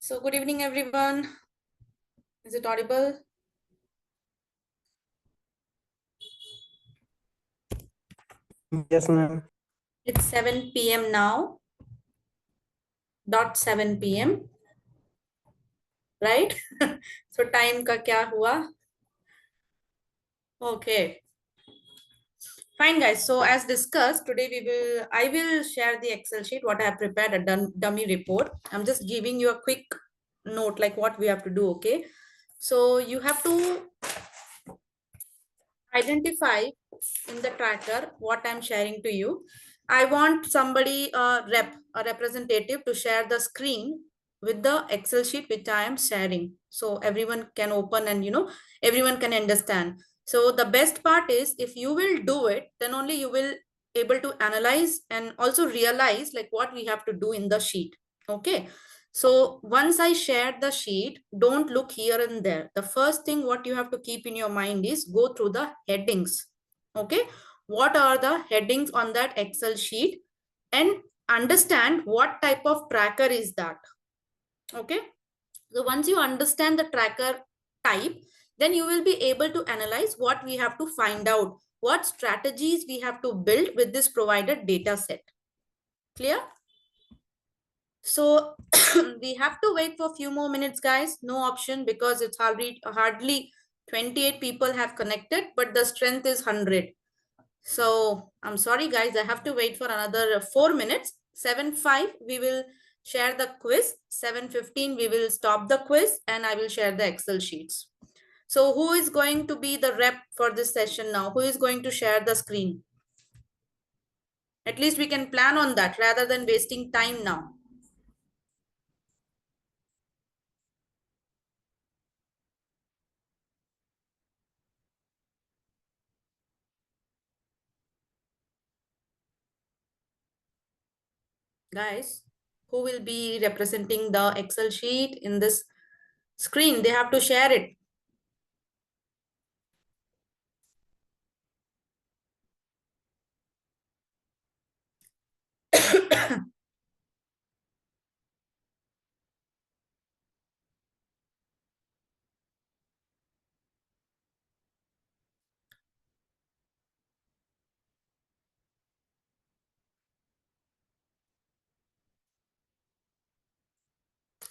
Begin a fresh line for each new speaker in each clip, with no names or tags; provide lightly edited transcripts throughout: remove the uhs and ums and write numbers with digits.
So good evening, everyone. Is it audible?
Yes, ma'am.
It's 7 p.m. now. Dot 7 p.m. Right? So time का क्या हुआ? Okay. Fine, guys. So as discussed, today I will share the Excel sheet, what I have prepared, a dummy report. I'm just giving you a quick note, like what we have to do, okay? So you have to identify in the tracker what I'm sharing to you. I want somebody, a representative, to share the screen with the Excel sheet which I am sharing. So everyone can open and everyone can understand. So the best part is if you will do it, then only you will able to analyze and also realize like what we have to do in the sheet. Okay. So once I shared the sheet, don't look here and there. The first thing what you have to keep in your mind is go through the headings. Okay. What are the headings on that Excel sheet and understand what type of tracker is that. Okay. So once you understand the tracker type, then you will be able to analyze what we have to find out, what strategies we have to build with this provided data set. Clear? So we have to wait for a few more minutes, guys. No option because it's hardly 28 people have connected, but the strength is 100. So I'm sorry, guys. I have to wait for another 4 minutes. 7:05, we will share the quiz. 7:15, we will stop the quiz and I will share the Excel sheets. So who is going to be the rep for this session now? Who is going to share the screen? At least we can plan on that rather than wasting time now. Guys, who will be representing the Excel sheet in this screen? They have to share it.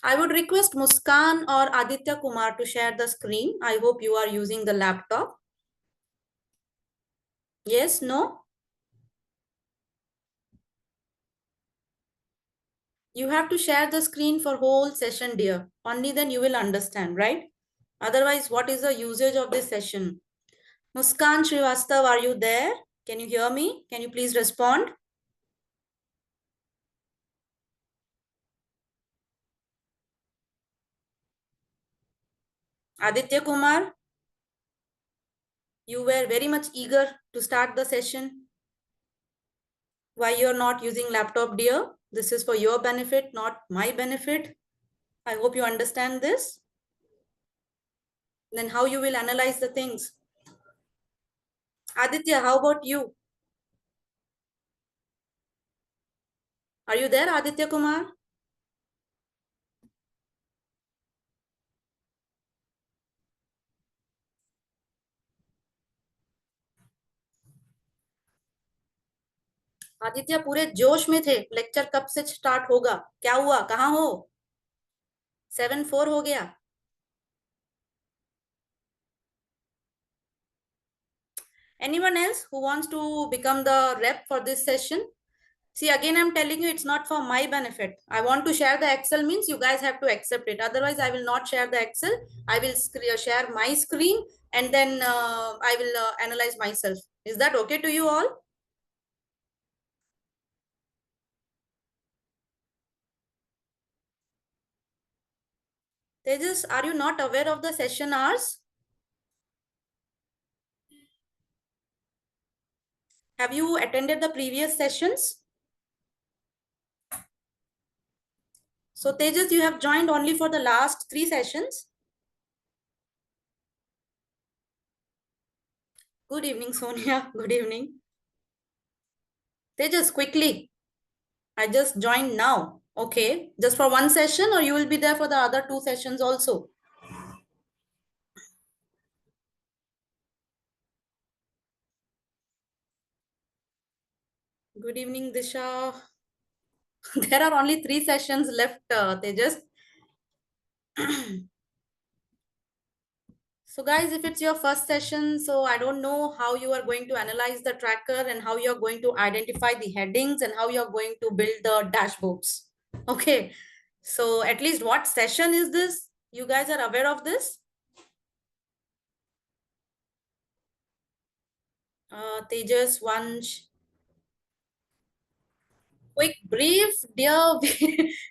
I would request Muskan or Aditya Kumar to share the screen. I hope you are using the laptop. Yes, no? You have to share the screen for whole session, dear. Only then you will understand, right? Otherwise, what is the usage of this session? Muskan Srivastav, are you there? Can you hear me? Can you please respond? Aditya Kumar, you were very much eager to start the session. Why you're not using laptop, dear? This is for your benefit, not my benefit. I hope you understand this. Then how you will analyze the things? Aditya, how about you? Are you there, Aditya Kumar? Aditya पूरे जोश में थे, lecture कब से start होगा, क्या हुआ, कहाँ हो? 7:04 हो गया. Anyone else who wants to become the rep for this session? See, again, I'm telling you, it's not for my benefit. I want to share the Excel means you guys have to accept it. Otherwise, I will not share the Excel. I will share my screen and then I will analyze myself. Is that okay to you all? Tejas, are you not aware of the session hours? Have you attended the previous sessions? So Tejas, you have joined only for the last 3 sessions. Good evening, Sonia. Good evening. Tejas, quickly. I just joined now. Okay, just for one session, or you will be there for the other 2 sessions also? Good evening, Disha. There are only 3 sessions left, Tejas. So guys, if it's your first session, so I don't know how you are going to analyze the tracker and how you're going to identify the headings and how you're going to build the dashboards. Okay, so at least what session is this? You guys are aware of this? Tejas, Vansh, quick brief, dear.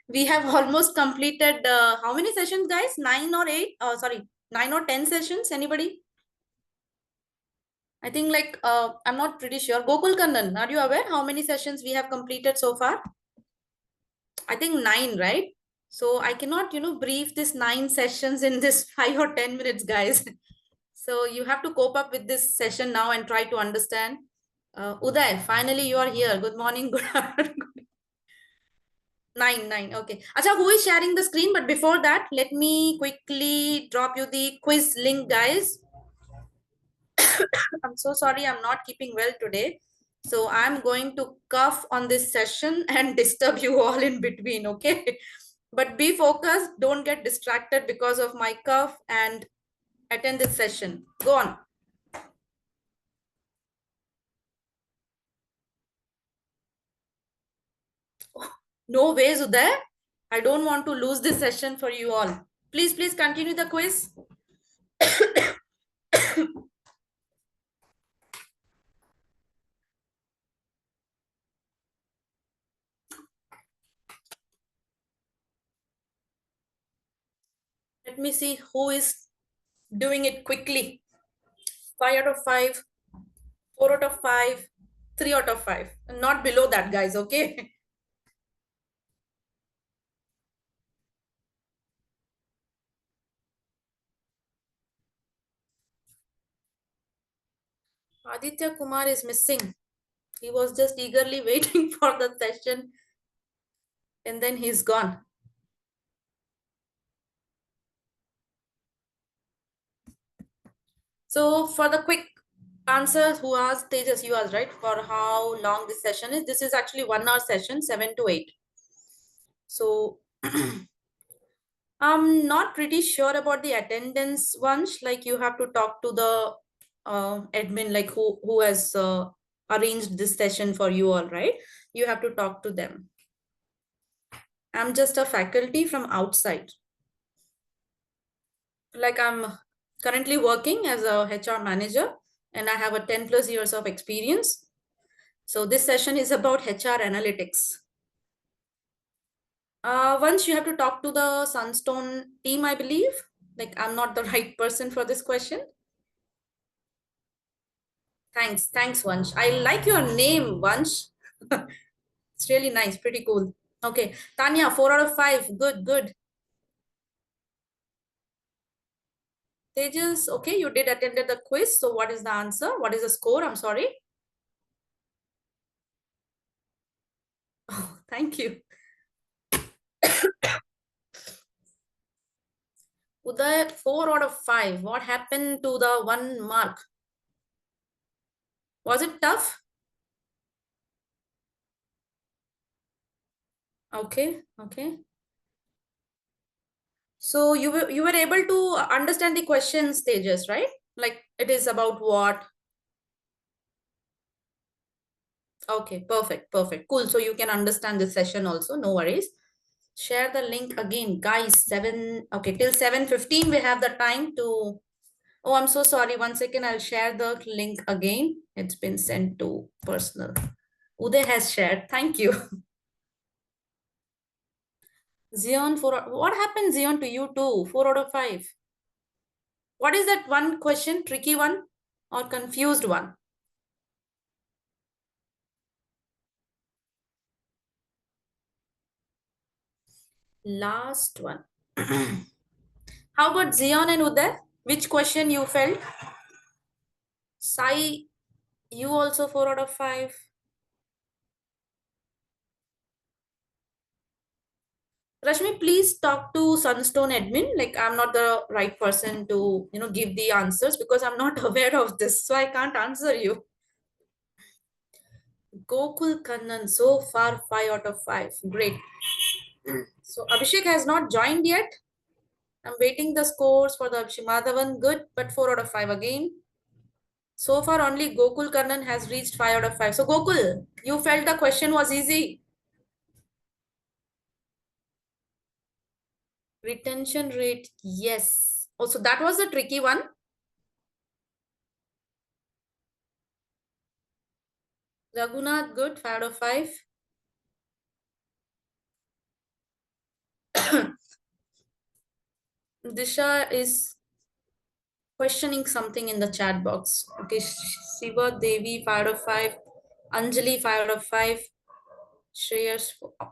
We have almost completed how many sessions, guys? 9 or 8? Sorry, 9 or 10 sessions. Anybody? I think like I'm not pretty sure. Gokul Kannan, are you aware how many sessions we have completed so far? I think 9, right? So I cannot, brief this 9 sessions in this 5 or 10 minutes, guys. So you have to cope up with this session now and try to understand. Uday, finally you are here. Good morning. Good afternoon. 9. Okay. Acha, who is sharing the screen? But before that, let me quickly drop you the quiz link, guys. I'm so sorry, I'm not keeping well today. So I'm going to cough on this session and disturb you all in between, okay? But be focused, don't get distracted because of my cough, and attend this session. Go on. No ways, Uday. I don't want to lose this session for you all. Please continue the quiz. Let me see who is doing it quickly. 5 out of 5, 4 out of 5, 3 out of 5. Not below that, guys, okay? Aditya Kumar is missing. He was just eagerly waiting for the session and then he's gone. So for the quick answer, who asked, Tejas, you asked, right? For how long this session is? This is actually 1 hour session, 7 to 8. So I'm not pretty sure about the attendance ones. Like you have to talk to the admin, like who has arranged this session for you all, right? You have to talk to them. I'm just a faculty from outside. Like I'm currently working as a HR manager and I have a 10 plus years of experience. So this session is about HR analytics. Once you have to talk to the Sunstone team, I believe. Like I'm not the right person for this question. Thanks, Vansh. I like your name, Vansh. It's really nice, pretty cool. Okay, Tanya, 4 out of 5. Good. Tejas, okay, you did attended the quiz. So what is the answer? What is the score? I'm sorry. Oh, thank you. Uday, 4 out of 5. What happened to the 1 mark? Was it tough? Okay. So you were able to understand the question stages, right? Like it is about what? Okay, perfect. Cool. So you can understand this session also. No worries. Share the link again, guys. 7. Okay, till 7:15 we have the time to. Oh, I'm so sorry. 1 second. I'll share the link again. It's been sent to personal. Uday has shared. Thank you. Zion, what happened, Zion, to you too? 4 out of 5. What is that one question? Tricky one or confused one? Last one. How about Zion and Uday? Which question you felt? Sai, you also 4 out of 5. Rashmi, please talk to Sunstone admin. Like, I'm not the right person to, give the answers because I'm not aware of this. So I can't answer you. Gokul Kannan, so far 5 out of 5. Great. So Abhishek has not joined yet. I'm waiting the scores for the Abhishek Madhavan. Good, but 4 out of 5 again. So far only Gokul Kannan has reached 5 out of 5. So Gokul, you felt the question was easy. Retention rate, yes. Also, that was a tricky one. Raghunath, good, 5 out of 5. Disha is questioning something in the chat box. Okay, Shiva Devi, 5 out of 5. Anjali, 5 out of 5. Shreyas,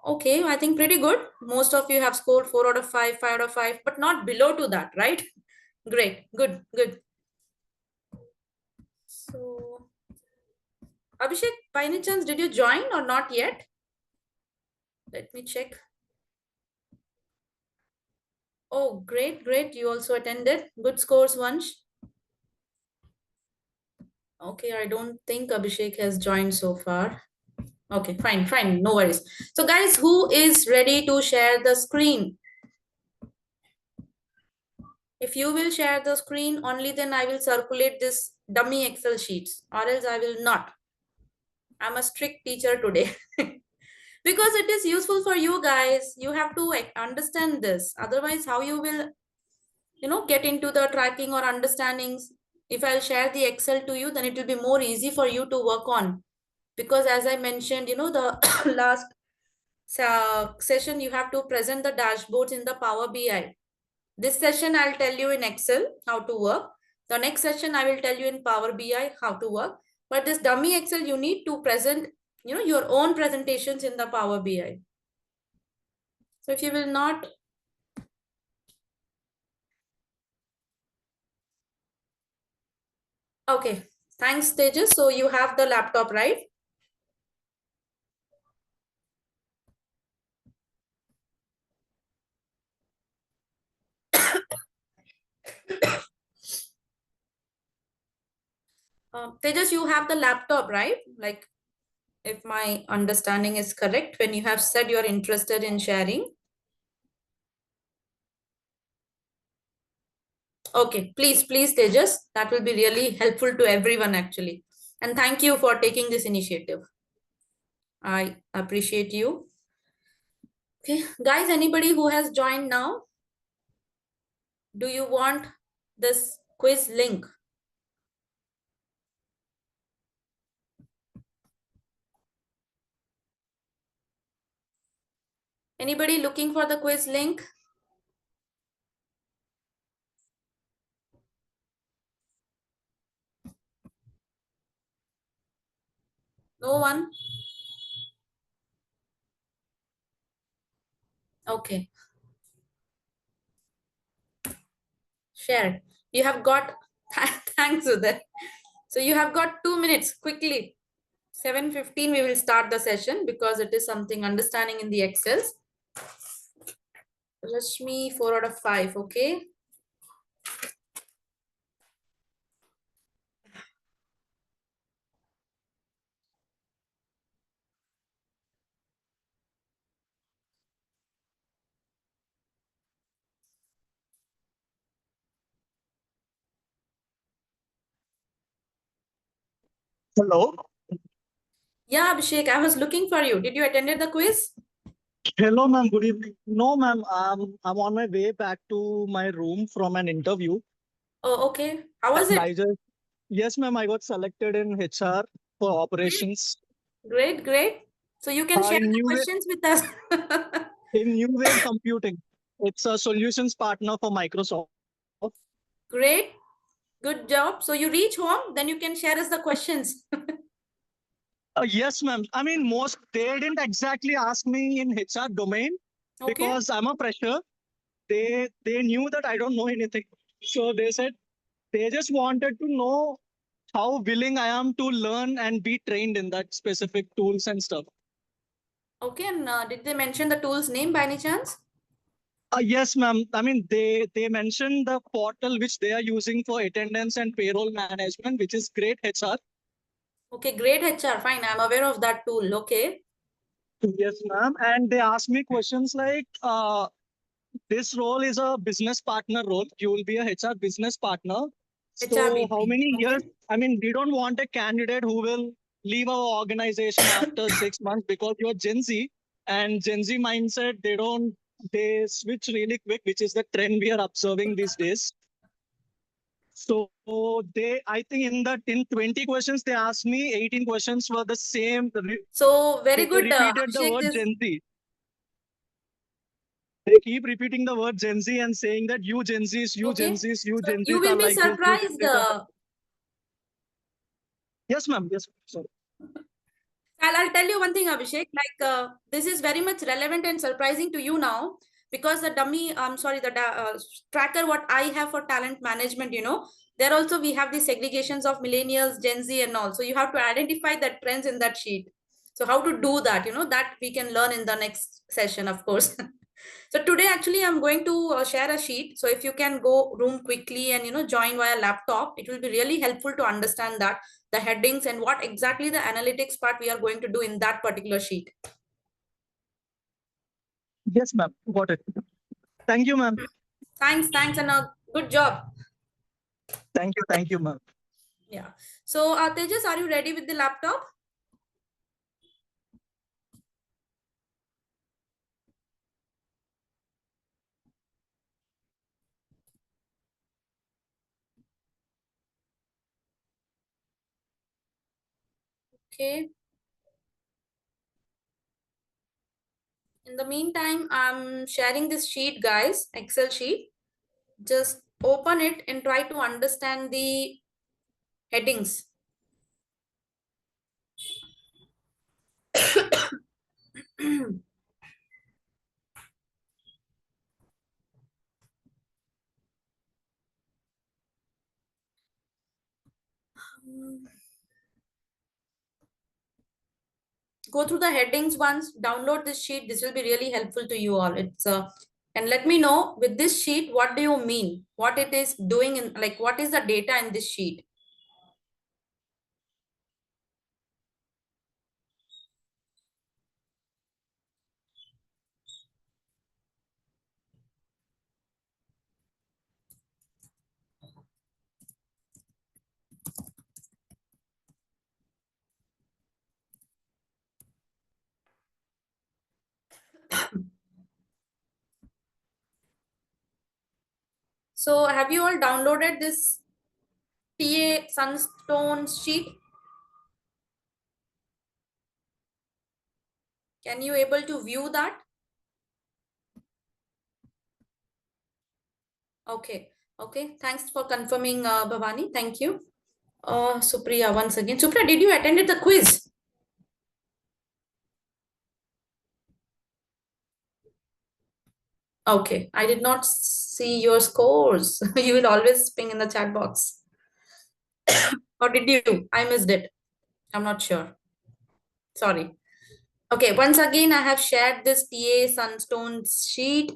okay, I think pretty good. Most of you have scored 4 out of 5, 5 out of 5, but not below to that, right? Great, good, good. So, Abhishek, by any chance, did you join or not yet? Let me check. Oh, great, great. You also attended. Good scores, Vansh. Okay, I don't think Abhishek has joined so far. Okay, fine, fine. No worries. So, guys, who is ready to share the screen? If you will share the screen, only then I will circulate this dummy Excel sheets, or else I will not. I'm a strict teacher today. Because it is useful for you guys. You have to understand this. Otherwise, how you will, get into the tracking or understandings. If I'll share the Excel to you, then it will be more easy for you to work on. Because as I mentioned, the last session, you have to present the dashboards in the Power BI. This session, I'll tell you in Excel how to work. The next session, I will tell you in Power BI how to work. But this dummy Excel, you need to present, your own presentations in the Power BI. So if you will not, okay. Thanks, Tejas. So you have the laptop, right? Tejas, you have the laptop, right? Like, if my understanding is correct, when you have said you're interested in sharing. Okay, please, please, Tejas. That will be really helpful to everyone, actually. And thank you for taking this initiative. I appreciate you. Okay, guys, anybody who has joined now, do you want this quiz link? Anybody looking for the quiz link? No one? Okay. Share. You have got, thanks, Uday. So you have got 2 minutes, quickly. 7:15, we will start the session because it is something understanding in the Excels. Rashmi, 4 out of 5, okay?
Hello.
Yeah, Abhishek, I was looking for you. Did you attend the quiz?
Hello, ma'am. Good evening. No, ma'am. I'm on my way back to my room from an interview.
Oh, okay. How was
And
it?
yes, ma'am. I got selected in HR for operations.
Great, great. So you can share
In
the
New Wave,
questions with us.
in New Wave Computing. It's a solutions partner for Microsoft.
Great. Good job. So you reach home, then you can share us the questions.
Yes, ma'am. I mean, they didn't exactly ask me in HR domain
Okay.
because I'm a fresher. They knew that I don't know anything. So they said they just wanted to know how willing I am to learn and be trained in that specific tools and stuff.
Okay. And did they mention the tool's name by any chance?
Yes, ma'am. I mean, they mentioned the portal which they are using for attendance and payroll management, which is Great HR.
Okay, great HR. Fine. I'm aware of that tool. Okay.
Yes, ma'am. And they asked me questions like, this role is a business partner role. You will be a HR business partner. So how
HRBP.
many years?
Okay.
I mean, we don't want a candidate who will leave our organization after 6 months because you're Gen Z and Gen Z mindset, they switch really quick, which is the trend we are observing these days. So I think in 20 questions they asked me, 18 questions were the same.
So very
They
good,
repeated the
Abhishek.
word
This
Gen Z. They keep repeating the word Gen Z and saying that you Gen Zs, you Gen
okay.
Zs, you
So
Gen
you
Zs are
will be
like this, you Gen
surprised.
Zs are. Yes, ma'am. Yes, sorry.
I'll tell you one thing, Abhishek. Like this is very much relevant and surprising to you now because the dummy, I'm sorry, the tracker what I have for talent management, there also we have the segregations of millennials, Gen Z, and all. So you have to identify the trends in that sheet. So how to do that, that we can learn in the next session, of course. So today, actually, I'm going to share a sheet. So if you can go room quickly and join via laptop, it will be really helpful to understand that the headings and what exactly the analytics part we are going to do in that particular sheet.
Yes, ma'am. Got it. Thank you, ma'am.
Thanks, and a good job.
Thank you, ma'am.
Yeah. So Tejas, are you ready with the laptop? Okay. In the meantime, I'm sharing this sheet, guys, Excel sheet. Just open it and try to understand the headings. Go through the headings once, download this sheet. This will be really helpful to you all. And let me know with this sheet, what do you mean? What it is doing in, like, what is the data in this sheet? So have you all downloaded this TA Sunstone sheet? Can you able to view that? Okay. Okay. Thanks for confirming, Bhavani. Thank you. Supriya, once again. Supriya, did you attend the quiz? Okay. I did not see your scores. You will always ping in the chat box. Or did you? I missed it. I'm not sure. Sorry. Okay. Once again, I have shared this TA Sunstone sheet.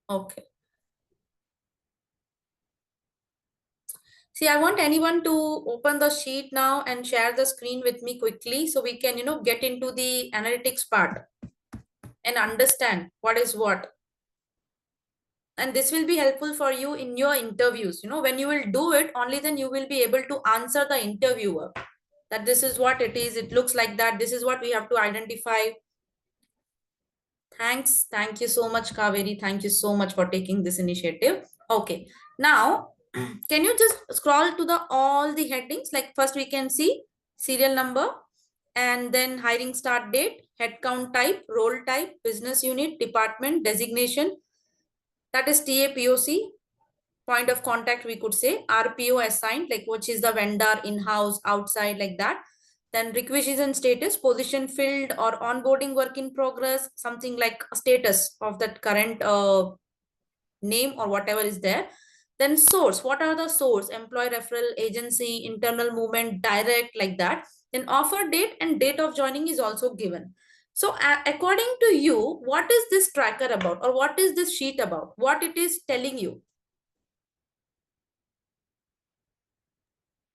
Okay. See, I want anyone to open the sheet now and share the screen with me quickly so we can, get into the analytics part and understand what is what. And this will be helpful for you in your interviews. When you will do it, only then you will be able to answer the interviewer that this is what it is. It looks like that. This is what we have to identify. Thanks. Thank you so much, Kaveri. Thank you so much for taking this initiative. Okay. Now, can you just scroll to the all the headings? Like first we can see serial number and then hiring start date, headcount type, role type, business unit, department, designation. That is TAPOC, point of contact, we could say. RPO assigned, like which is the vendor, in-house, outside, like that. Then requisition status, position filled or onboarding work in progress, something like a status of that current name or whatever is there. Then source, what are the source? Employee referral, agency, internal movement, direct, like that. Then offer date and date of joining is also given. So according to you, what is this tracker about, or what is this sheet about? What it is telling you?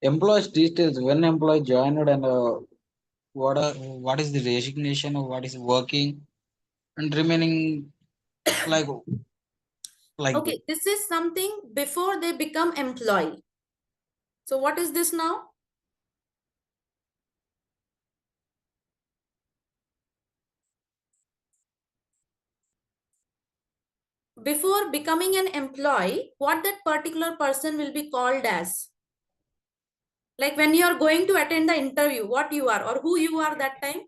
Employees details, when employee joined and what is the resignation or what is working and remaining like
Okay, this is something before they become employee. So what is this now? Before becoming an employee, what that particular person will be called as? Like when you are going to attend the interview, what you are or who you are that time?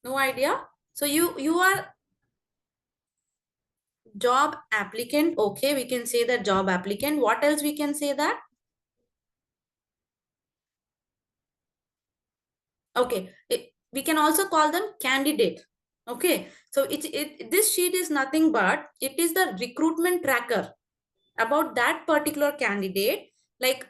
No idea. So you are job applicant. Okay, we can say that job applicant. What else we can say that? Okay, we can also call them candidate. Okay, so this sheet is nothing but it is the recruitment tracker about that particular candidate, like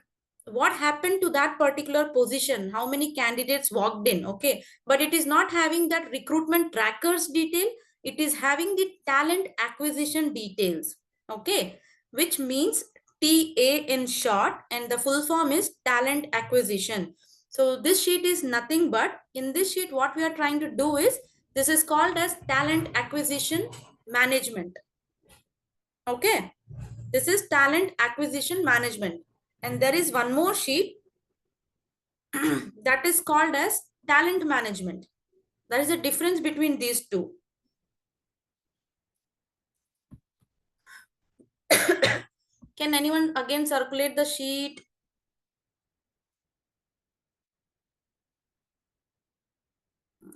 what happened to that particular position, how many candidates walked in. Okay, but it is not having that recruitment trackers detail, it is having the talent acquisition details. Okay, which means TA in short, and the full form is talent acquisition. So this sheet is nothing but, in this sheet what we are trying to do is, this is called as talent acquisition management. Okay, this is talent acquisition management. And there is one more sheet that is called as talent management. There is a difference between these two. Can anyone again circulate the sheet?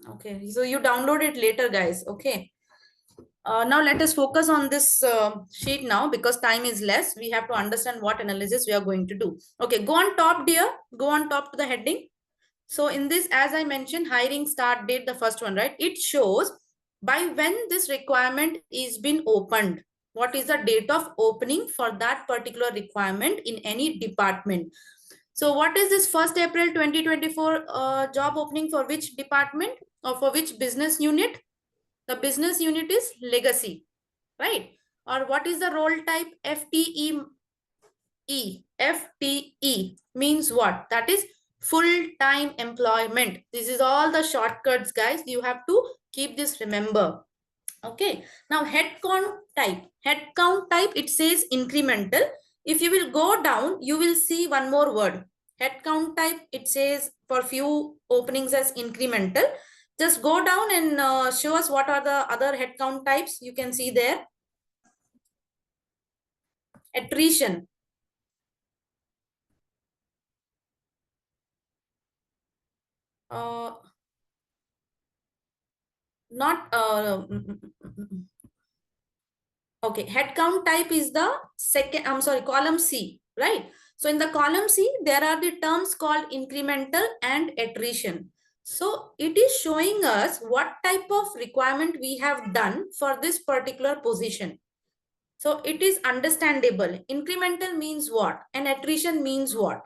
Okay, so you download it later, guys. Okay. Now let us focus on this sheet now, because time is less. We have to understand what analysis we are going to do. Okay, go on top, dear. Go on top to the heading. So in this, as I mentioned, hiring start date, the first one, right? It shows by when this requirement is been opened. What is the date of opening for that particular requirement in any department? So what is this 1st April 2024 job opening for which department or for which business unit? The business unit is legacy, right? Or what is the role type? FTE. FTE means what? That is full-time employment. This is all the shortcuts, guys. You have to keep this, remember. Okay, now headcount type. Headcount type, it says incremental. If you will go down, you will see one more word. Headcount type, it says for few openings as incremental. Just go down and show us what are the other headcount types. You can see there. Attrition. Not okay, headcount type is the second, I'm sorry, column C, right? So in the column C, there are the terms called incremental and attrition. So it is showing us what type of requirement we have done for this particular position. So it is understandable. Incremental means what? And attrition means what?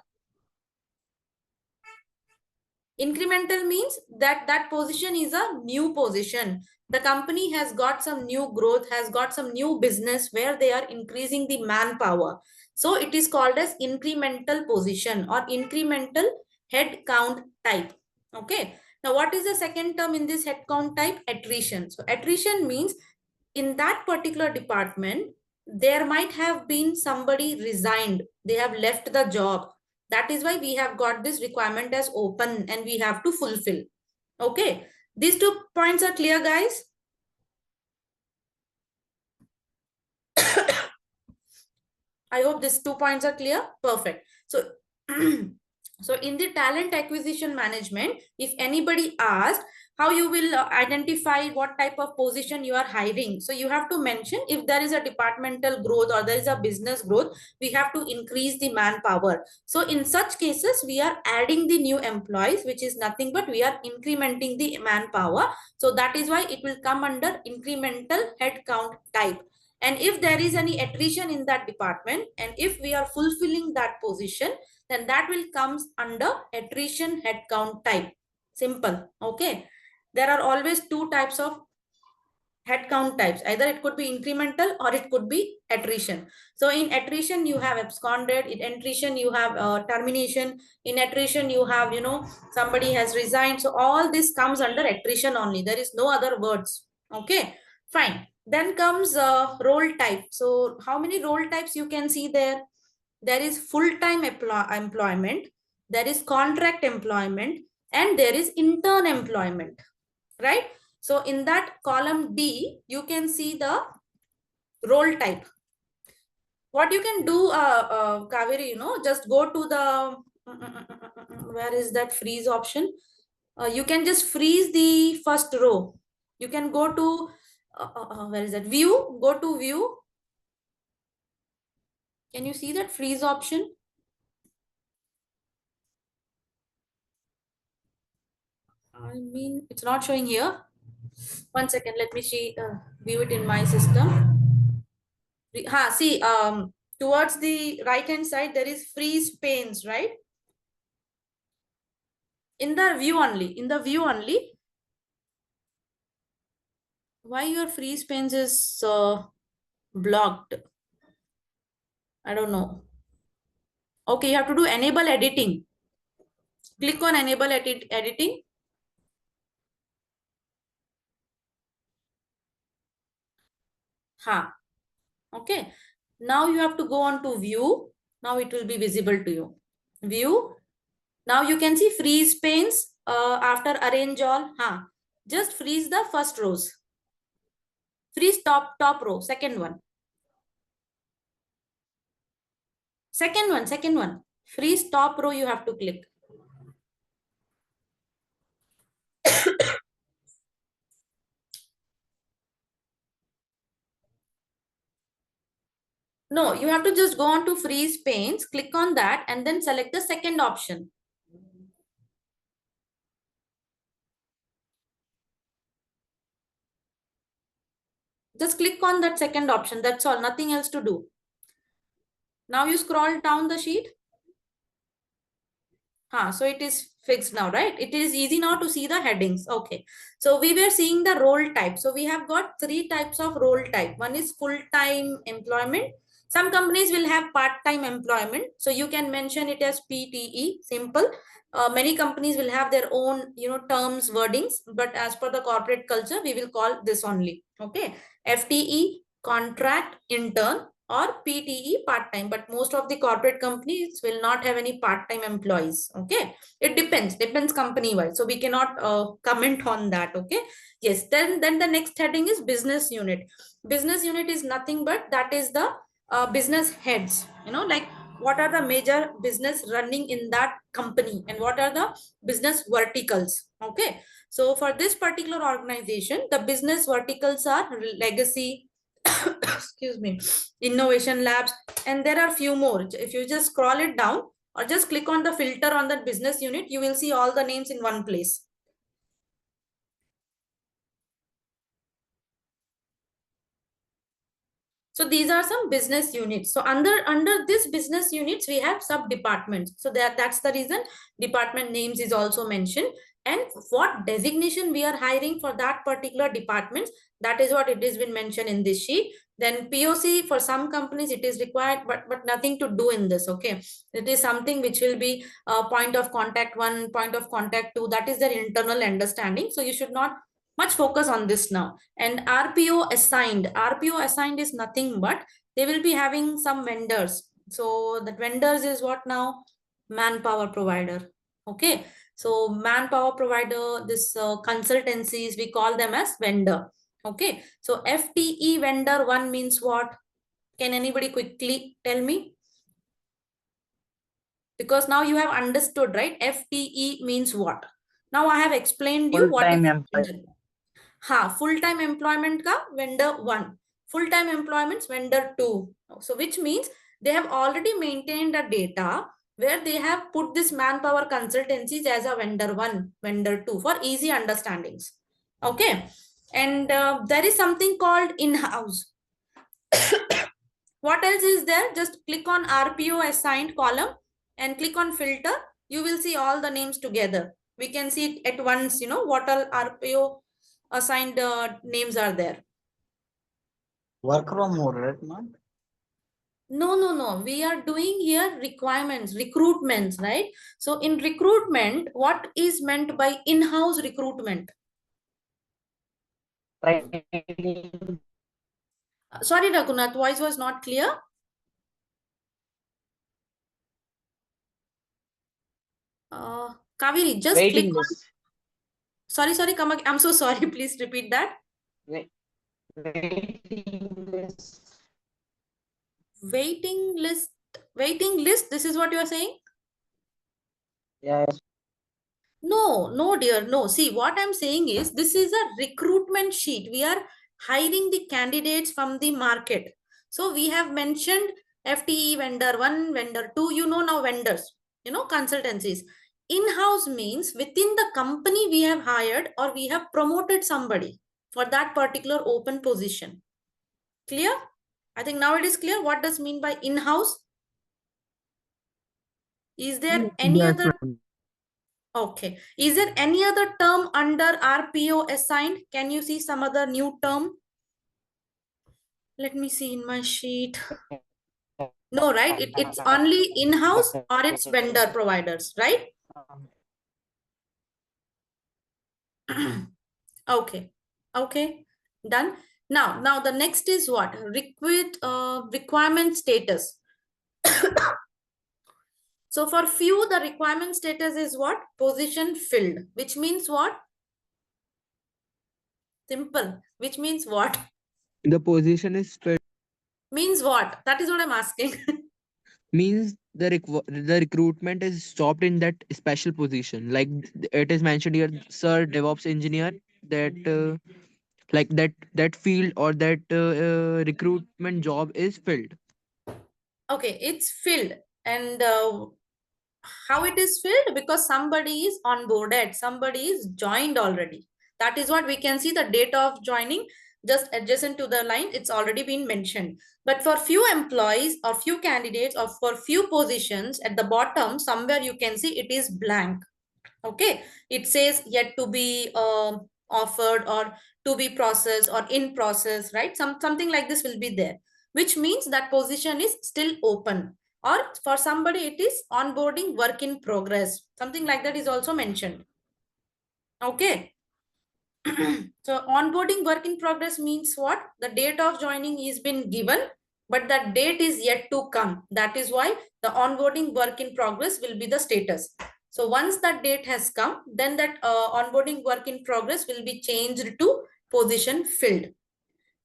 Incremental means that that position is a new position. The company has got some new growth, has got some new business where they are increasing the manpower. So it is called as incremental position or incremental head count type. Okay. Now, what is the second term in this head count type? Attrition. So attrition means in that particular department, there might have been somebody resigned. They have left the job. That is why we have got this requirement as open and we have to fulfill. Okay. These 2 points are clear, guys. I hope these 2 points are clear. Perfect. So, so in the talent acquisition management, if anybody asks, how you will identify what type of position you are hiring. So you have to mention if there is a departmental growth or there is a business growth, we have to increase the manpower. So in such cases, we are adding the new employees, which is nothing but we are incrementing the manpower. So that is why it will come under incremental headcount type. And if there is any attrition in that department, and if we are fulfilling that position, then that will comes under attrition headcount type. Simple. Okay. There are always two types of headcount types. Either it could be incremental or it could be attrition. So in attrition, you have absconded. In attrition, you have termination. In attrition, you have, somebody has resigned. So all this comes under attrition only. There is no other words. Okay, fine. Then comes role type. So how many role types you can see there? There is full-time employment. There is contract employment. And there is intern employment, right? So in that column D, you can see the role type. What you can do, Kaveri, just go to the, where is that freeze option? You can just freeze the first row. You can go to, where is that? View, go to view. Can you see that freeze option? I mean, it's not showing here. 1 second, let me see, view it in my system. See, towards the right hand side, there is freeze panes, right? In the view only, why your freeze panes is blocked? I don't know. Okay, you have to do enable editing. Click on enable editing. Okay. Now you have to go on to view. Now it will be visible to you. View. Now you can see freeze panes after arrange all. Just freeze the first rows. Freeze top row, second one. Second one. Freeze top row you have to click. No, you have to just go on to freeze panes, click on that, and then select the second option. Just click on that second option. That's all, nothing else to do. Now you scroll down the sheet. So it is fixed now, right? It is easy now to see the headings. Okay. So we were seeing the role type. So we have got 3 types of role type. One is full-time employment. Some companies will have part-time employment. So you can mention it as PTE, simple. Many companies will have their own, terms, wordings, but as per the corporate culture, we will call this only. Okay. FTE, contract, intern, or PTE part-time, but most of the corporate companies will not have any part-time employees. Okay, it depends company wise, so we cannot comment on that. Okay, yes, then the next heading is business unit. Business unit is nothing but that is the business heads, like what are the major business running in that company and what are the business verticals. Okay, so for this particular organization, the business verticals are legacy, excuse me, innovation labs, and there are few more. If you just scroll it down or just click on the filter on that business unit, you will see all the names in one place. So these are some business units. So under this business units, we have sub departments. So that's the reason department names is also mentioned, and what designation we are hiring for that particular departments, that is what it has been mentioned in this sheet. Then POC for some companies it is required, but nothing to do in this. Okay, it is something which will be point of contact 1, point of contact 2. That is their internal understanding. So you should not much focus on this now. And RPO assigned is nothing but they will be having some vendors. So the vendors is what now? Manpower provider. Okay, so manpower provider, this consultancies, we call them as vendor. Okay, so FTE vendor 1 means what? Can anybody quickly tell me? Because now you have understood, right? FTE means what? Now I have explained you what
Full-time
is
employee.
vendor. हाँ, full-time employment का vendor 1, full-time employments vendor 2. So which means they have already maintained a data where they have put this manpower consultancies as a vendor 1, vendor 2 for easy understandings. Okay. And there is something called in-house. What else is there? Just click on RPO assigned column and click on filter. You will see all the names together. We can see it at once, you know, what all RPO assigned names are there.
Work from home, right, ma'am?
No. We are doing here requirements, recruitments, right? So in recruitment, what is meant by in-house recruitment? Sorry, Raghunath, voice was not clear. Kaveri, just click
Waiting
on.
list.
Sorry, come again. I'm so sorry. Please repeat that.
Waiting list.
Waiting list. Waiting list. This is what you are saying?
Yes.
No, dear. No. See, what I'm saying is this is a recruitment sheet. We are hiring the candidates from the market. So we have mentioned FTE vendor 1, vendor 2. You know now vendors, you know, consultancies. In-house means within the company we have hired or we have promoted somebody for that particular open position. Clear? I think now it is clear what does mean by in-house. Is there any
Yes,
other?
ma'am.
Okay. Is there any other term under RPO assigned? Can you see some other new term? Let me see in my sheet. No, right? It's only in-house or it's vendor providers, right? Okay. Okay. Done. Now the next is what? Requirement status. So for few, the requirement status is what? Position filled, which means what? Simple. Which means what?
The position is filled,
Means what? That is what I'm asking.
means the recruitment is stopped in that special position. Like it is mentioned here, sir, DevOps engineer. That like that field or that recruitment job is filled.
Okay, it's filled. And how it is filled? Because somebody is onboarded, somebody is joined already. That is what we can see the date of joining just adjacent to the line. It's already been mentioned. But for few employees or few candidates or for few positions at the bottom, somewhere you can see it is blank. Okay, it says yet to be offered or to be processed or in process, right? Something like this will be there, which means that position is still open. Or for somebody it is onboarding work in progress, something like that is also mentioned. Okay. So onboarding work in progress means what? The date of joining is been given, but that date is yet to come. That is why the onboarding work in progress will be the status. So once that date has come, then that onboarding work in progress will be changed to position filled.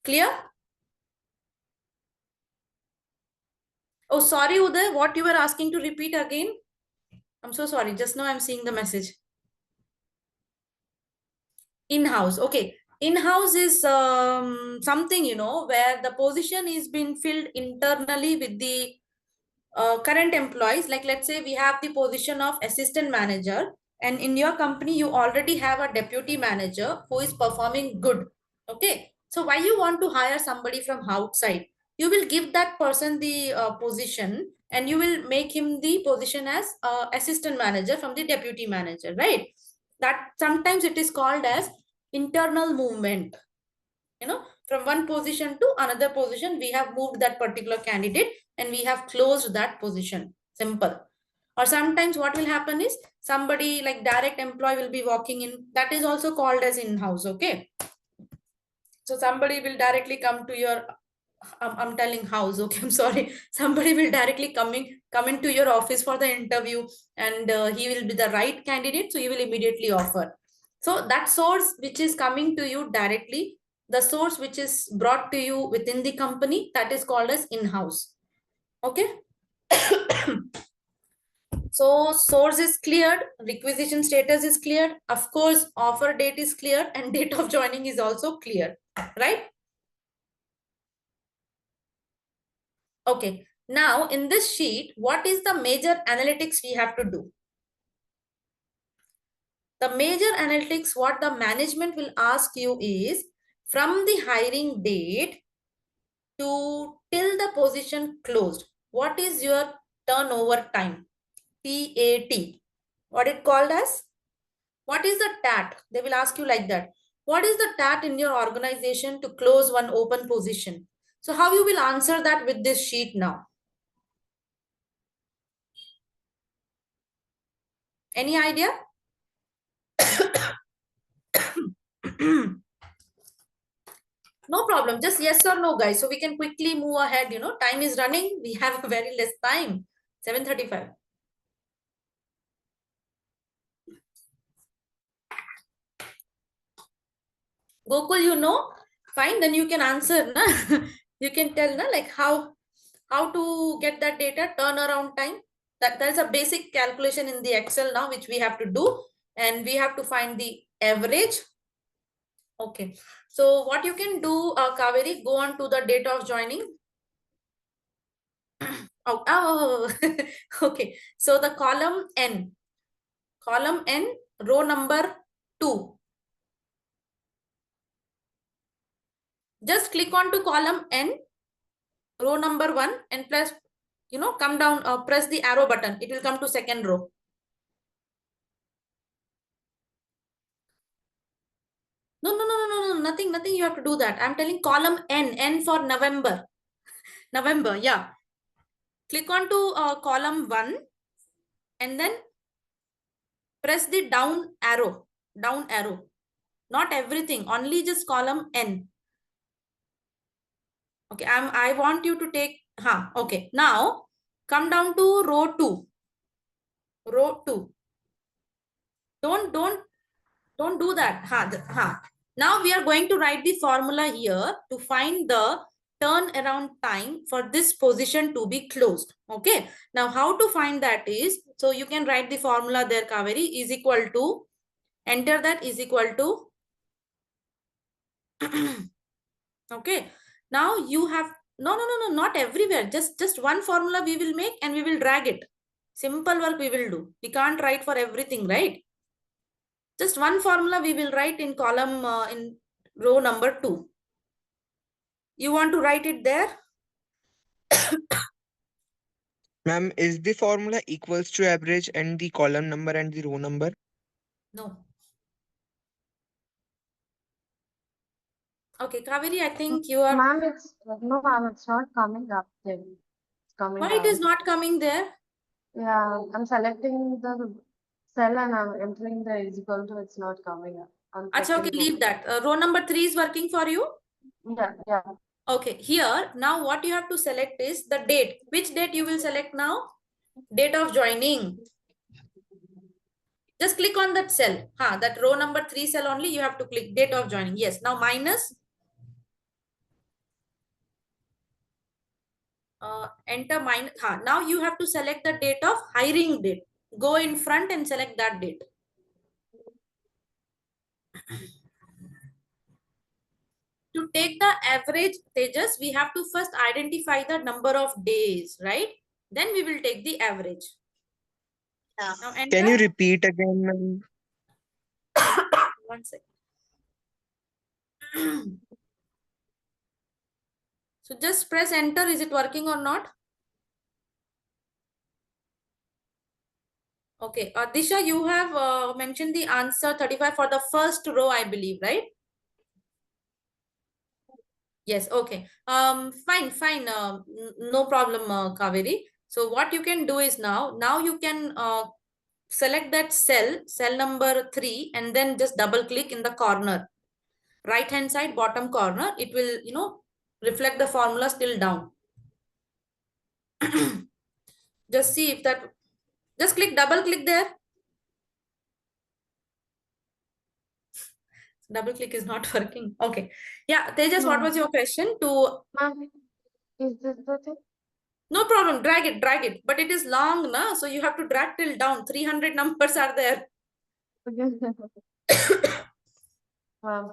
Clear? Oh, sorry, Uday, what you were asking to repeat again? I'm so sorry. Just now I'm seeing the message. In-house. Okay. In-house is something, you know, where the position is being filled internally with the current employees. Like let's say we have the position of assistant manager, and in your company you already have a deputy manager who is performing good. Okay. So why you want to hire somebody from outside? You will give that person the position and you will make him the position as assistant manager from the deputy manager, right? That sometimes it is called as internal movement. You know, from one position to another position, we have moved that particular candidate and we have closed that position. Simple. Or sometimes what will happen is somebody like direct employee will be walking in. That is also called as in-house. Okay. So somebody will directly come to your, I'm telling house. Okay, I'm sorry. Somebody will directly come into your office for the interview, and he will be the right candidate. So you will immediately offer. So that source which is coming to you directly, the source which is brought to you within the company, that is called as in-house. Okay. So source is cleared, requisition status is cleared, of course offer date is cleared, and date of joining is also clear, right? Okay, now in this sheet, what is the major analytics we have to do? The major analytics what the management will ask you is from the hiring date to till the position closed, what is your turnover time? TAT. What it called as? What is the TAT? They will ask you like that. What is the TAT in your organization to close one open position? So how you will answer that with this sheet now? Any idea? No problem. Just yes or no, guys. So we can quickly move ahead. You know, time is running. We have very less time. 7:35. Gokul, you know, fine. Then you can answer, na? You can tell, na, like how to get that data turnaround time. There's a basic calculation in the Excel now, which we have to do, and we have to find the average. Okay. So what you can do, Kaveri, go on to the date of joining. Oh, okay. So the column N, row number 2. Just click on to column N, row number 1, and press, you know, come down, press the arrow button. It will come to second row. No, nothing, you have to do that. I'm telling column N for November. November, yeah. Click on to column 1 and then press the down arrow. Not everything, only just column N. Okay, I want you to take, okay. Now, come down to row 2. Row 2. Don't do that. Now we are going to write the formula here to find the turnaround time for this position to be closed. Okay. Now how to find that is, so you can write the formula there, Kaveri, is equal to, enter that, is equal to, okay. Now you have, no, not everywhere. Just one formula we will make and we will drag it. Simple work we will do. We can't write for everything, right? Just one formula we will write in column, in row number 2. You want to write it there?
Ma'am, is the formula equals to average and the column number and the row number?
No. Okay, Kaveri, I think you are.
Ma'am, it's no, ma'am, it's not coming up then. It's coming
Why it is
down.
not coming there?
Yeah, I'm selecting the cell and I'm entering the is equal to, it's not coming up. On
Achha, okay,
second row.
leave that. Row number 3 is working for you?
Yeah.
Okay, here, now what you have to select is the date. Which date you will select now? Date of joining. Just click on that cell. That row number 3 cell only, you have to click date of joining. Yes, now minus. Enter minus. Now you have to select the date of hiring date. Go in front and select that date. To take the average, Tejas, we have to first identify the number of days, right? Then we will take the average. Now enter.
Can you repeat again, ma'am?
One second. So just press enter. Is it working or not? Okay. Disha, you have mentioned the answer 35 for the first row, I believe, right? Yes. Okay. Fine. No problem, Kaveri. So what you can do is now you can select that cell number 3, and then just double click in the corner, right hand side, bottom corner. It will, you know, reflect the formula still down. Just see if that, just double click there. Double click is not working. Okay. Yeah, Tejas, what was your question to?
Ma'am, is this the thing?
No problem, drag it. But it is long, na? So you have to drag till down. 300 numbers are there.
Ma'am,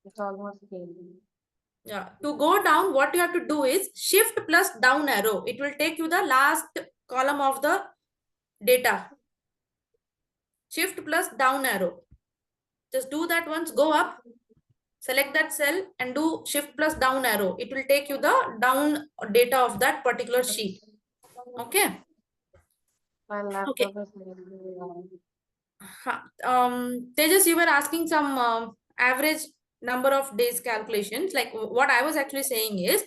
it's almost came.
Yeah. To go down, what you have to do is shift plus down arrow. It will take you the last column of the data. Shift plus down arrow. Just do that once, go up, select that cell and do shift plus down arrow. It will take you the down data of that particular sheet. Okay.
My
Okay.
laptop is really long.
Tejas, you were asking some average number of days calculations. Like what I was actually saying is,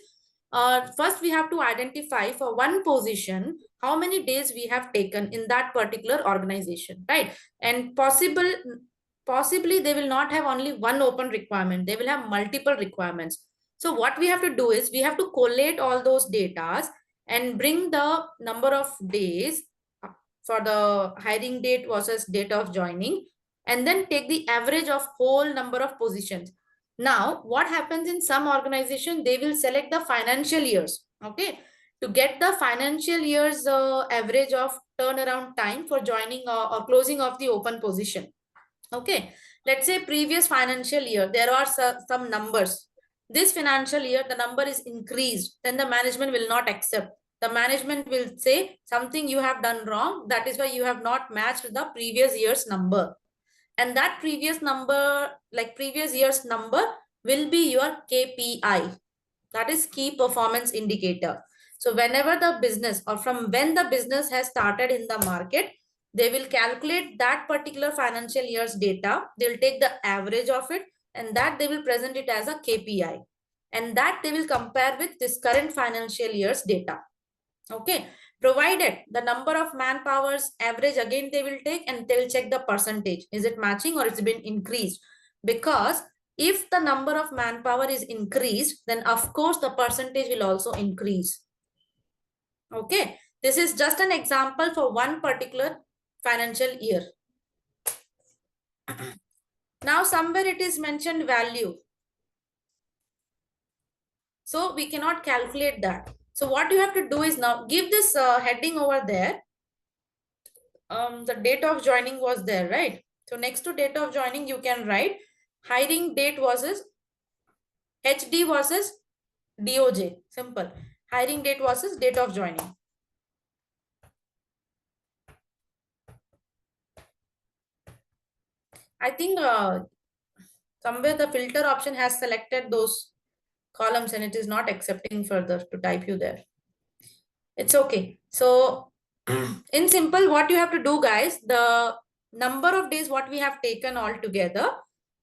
first we have to identify for one position how many days we have taken in that particular organization, right? And possibly they will not have only one open requirement. They will have multiple requirements. So what we have to do is we have to collate all those data and bring the number of days for the hiring date versus date of joining, and then take the average of whole number of positions. Now, what happens in some organization, they will select the financial years, okay, to get the financial years average of turnaround time for joining or closing of the open position. Okay, let's say previous financial year, there are some numbers. This financial year, the number is increased, then the management will not accept. The management will say something you have done wrong. That is why you have not matched the previous year's number. And that previous number, like previous year's number, will be your KPI. That is key performance indicator. So whenever the business or from when the business has started in the market, they will calculate that particular financial year's data. They will take the average of it and that they will present it as a KPI. And that they will compare with this current financial year's data. Okay, provided the number of manpowers average, again they will take and they will check the percentage. Is it matching or it's been increased? Because if the number of manpower is increased, then of course the percentage will also increase. Okay, this is just an example for one particular financial year. Now somewhere it is mentioned value. So we cannot calculate that. So what you have to do is now give this heading over there. The date of joining was there, right? So next to date of joining, you can write hiring date versus HD versus DOJ. Simple. Hiring date versus date of joining. I think somewhere the filter option has selected those columns and it is not accepting further to type you there. It's okay. So in simple, what you have to do, guys, the number of days what we have taken all together,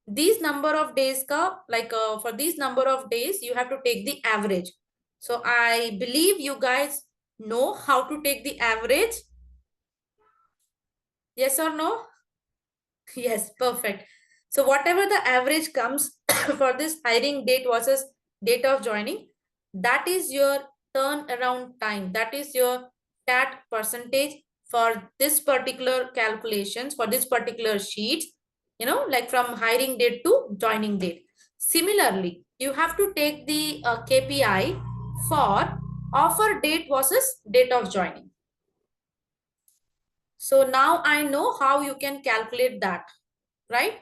these number of days for these number of days you have to take the average. So I believe you guys know how to take the average. Yes or no? Yes, perfect. So whatever the average comes for this hiring date versus date of joining, that is your turnaround time. That is your TAT percentage for this particular calculations, for this particular sheets, you know, like from hiring date to joining date. Similarly, you have to take the KPI for offer date versus date of joining. So now I know how you can calculate that, right?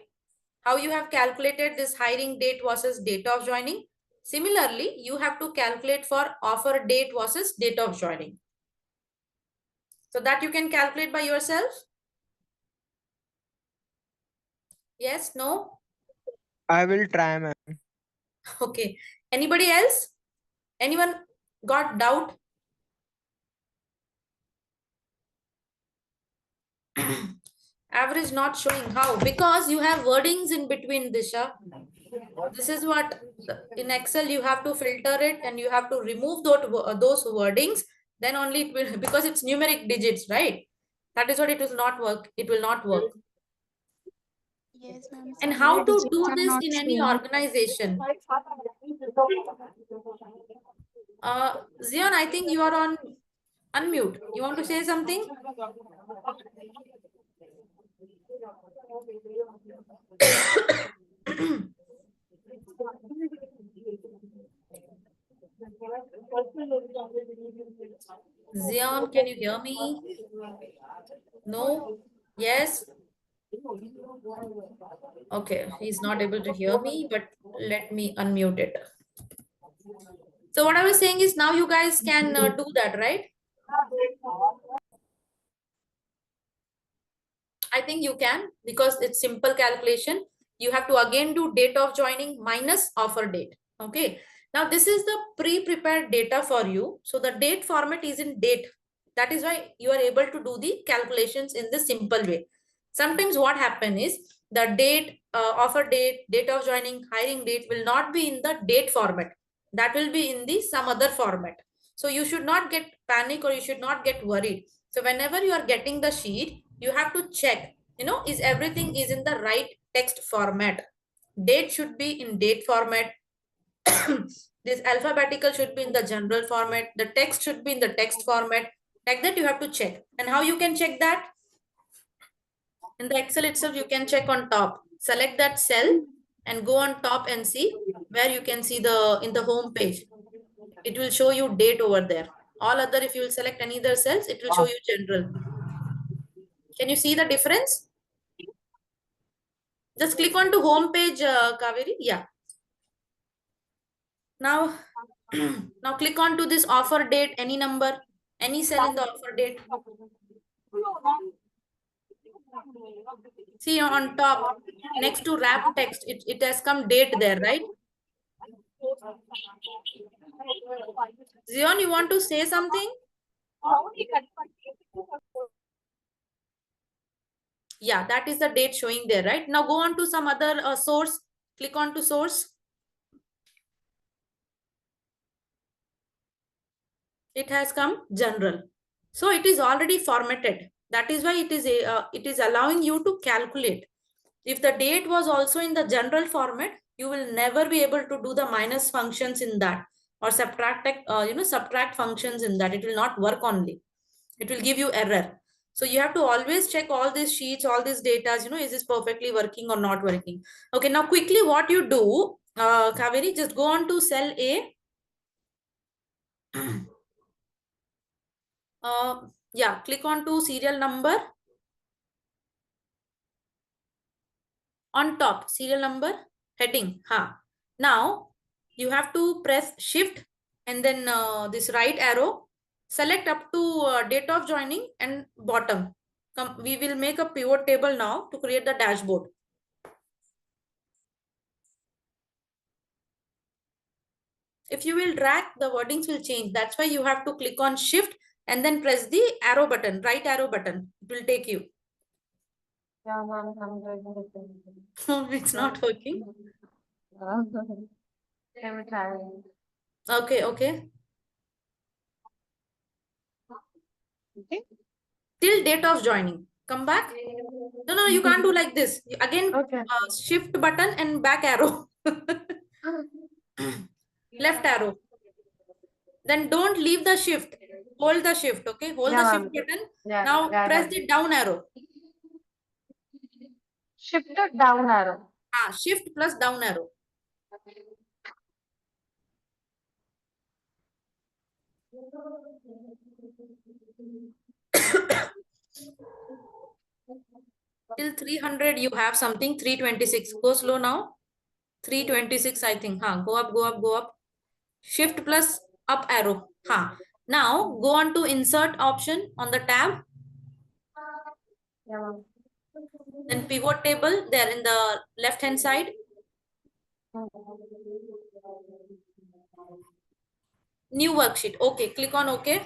How you have calculated this hiring date versus date of joining. Similarly, you have to calculate for offer date versus date of joining. So that you can calculate by yourself. Yes, no?
I will try, ma'am.
Okay. Anybody else? Anyone got doubt? Average not showing. How? Because you have wordings in between, Disha. This is what in Excel you have to filter it and you have to remove those wordings. Then only it will, because it's numeric digits, right? That is what it will not work. It will not work.
Yes, ma'am.
And
Some
how to
digits
do
are
this
not
in any
showing.
organization? Zion, I think you are on unmute. You want to say something? Zion, can you hear me? No? Yes? Okay, he's not able to hear me, but let me unmute it. So what I was saying is now you guys can do that, right? I think you can because it's simple calculation. You have to again do date of joining minus offer date. Okay. Now this is the pre-prepared data for you. So the date format is in date. That is why you are able to do the calculations in the simple way. Sometimes what happen is the date, offer date, date of joining, hiring date will not be in the date format. That will be in the some other format. So you should not get panic or you should not get worried. So whenever you are getting the sheet, you have to check, is everything is in the right text format. Date should be in date format. This alphabetical should be in the general format. The text should be in the text format. Like that you have to check. And how you can check that? In the Excel itself, you can check on top. Select that cell and go on top and see where you can see in the home page. It will show you date over there. All other, if you will select any other cells, it will show you general. Can you see the difference? Just click on to home page, Kaveri. Yeah. Now, now click on to this offer date, any number, any cell in the offer date. See on top, next to wrap text, it has come date there, right? Zion, you want to say something? Yeah, that is the date showing there, right? Now go on to some other source. Click on to source. It has come general. So it is already formatted. That is why it is allowing you to calculate. If the date was also in the general format, you will never be able to do the minus functions in that or subtract functions in that. It will not work only. It will give you error. So you have to always check all these sheets, all these data, is this perfectly working or not working? Okay, now quickly what you do, Kaveri, just go on to cell A. Yeah, click on to serial number. On top, serial number, heading. Now, you have to press shift and then this right arrow. Select up to date of joining and bottom. We will make a pivot table now to create the dashboard. If you will drag, the wordings will change. That's why you have to click on shift and then press the arrow button, right arrow button. It will take you.
Yeah, ma'am, I'm doing it.
It's not working.
Let me try.
Okay.
Okay.
Till date of joining. Come back. No, you can't do like this. Again,
Okay.
shift button and back arrow. Left arrow. Then don't leave the shift. Hold the shift, okay? Hold
Yeah,
the shift
ma'am.
button.
Yeah,
Now
yeah,
press
yeah.
the down arrow.
Shifted down arrow.
Shift plus down arrow. Till 300 you have something. 326. Go slow now. 326 I think. Go up, go up, go up. Shift plus up arrow. Now go on to insert option on the tab.
Yeah, ma'am.
Then pivot table there in the left hand side. New worksheet. Okay, click on OK.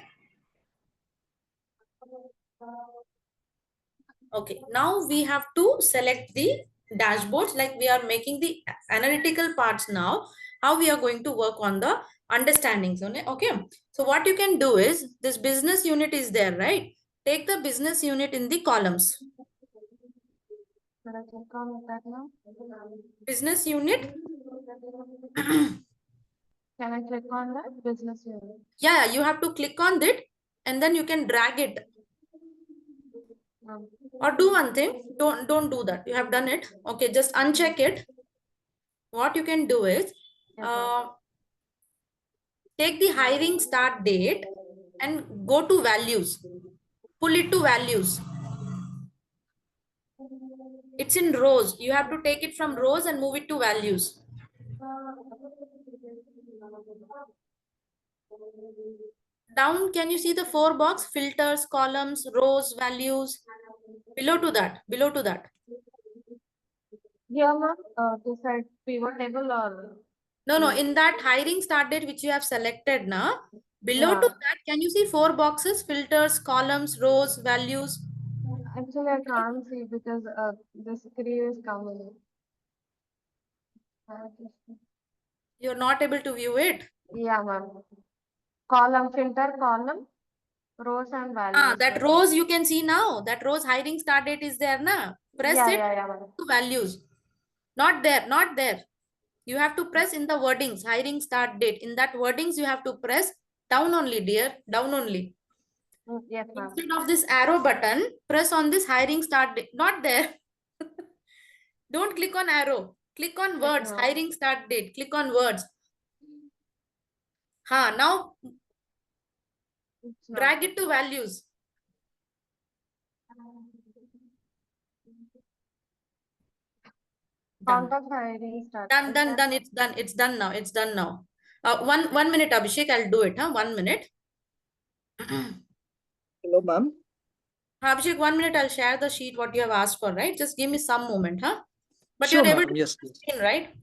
Okay, now we have to select the dashboards, like we are making the analytical parts now. How we are going to work on the understandings. Okay, so what you can do is this business unit is there, right? Take the business unit in the columns.
Should I click on that now?
Business unit.
Can I click on that business unit?
Yeah, you have to click on it and then you can drag it. Or do one thing, don't do that. You have done it. Okay, just uncheck it. What you can do is take the hiring start date and go to values. Pull it to values. It's in rows. You have to take it from rows and move it to values. Down, can you see the 4 box? Filters, columns, rows, values. Below to that. Below to that.
Yeah, ma'am. This side pivot table or
No, in that hiring start date which you have selected now, below to
yeah.
that, can you see 4 boxes? Filters, columns, rows, values.
Actually, I can't see because the screen is coming.
You're not able to view it.
Yeah, ma'am. Column filter column, rows and values.
That rows you can see now. That rows hiring start date is there now. Press
Yeah,
it
yeah, ma'am.
to values. Not there, not there. You have to press in the wordings, hiring start date. In that wordings, you have to press down only, dear, down only.
Yes, ma'am.
Instead of this arrow button, press on this hiring start date. Not there. Don't click on arrow. Click on words,
ma'am.
hiring start date. Click on words. Now
It's not.
drag it to values. Done.
Contact hiring start.
Done. It's done. It's done now. It's done now. One minute, Abhishek. I'll do it. 1 minute.
Hello, ma'am.
Abhishek, 1 minute. I'll share the sheet what you have asked for. Right? Just give me some moment. But
Sure,
you're able
ma'am.
to
Yes,
see the
please.
screen, right?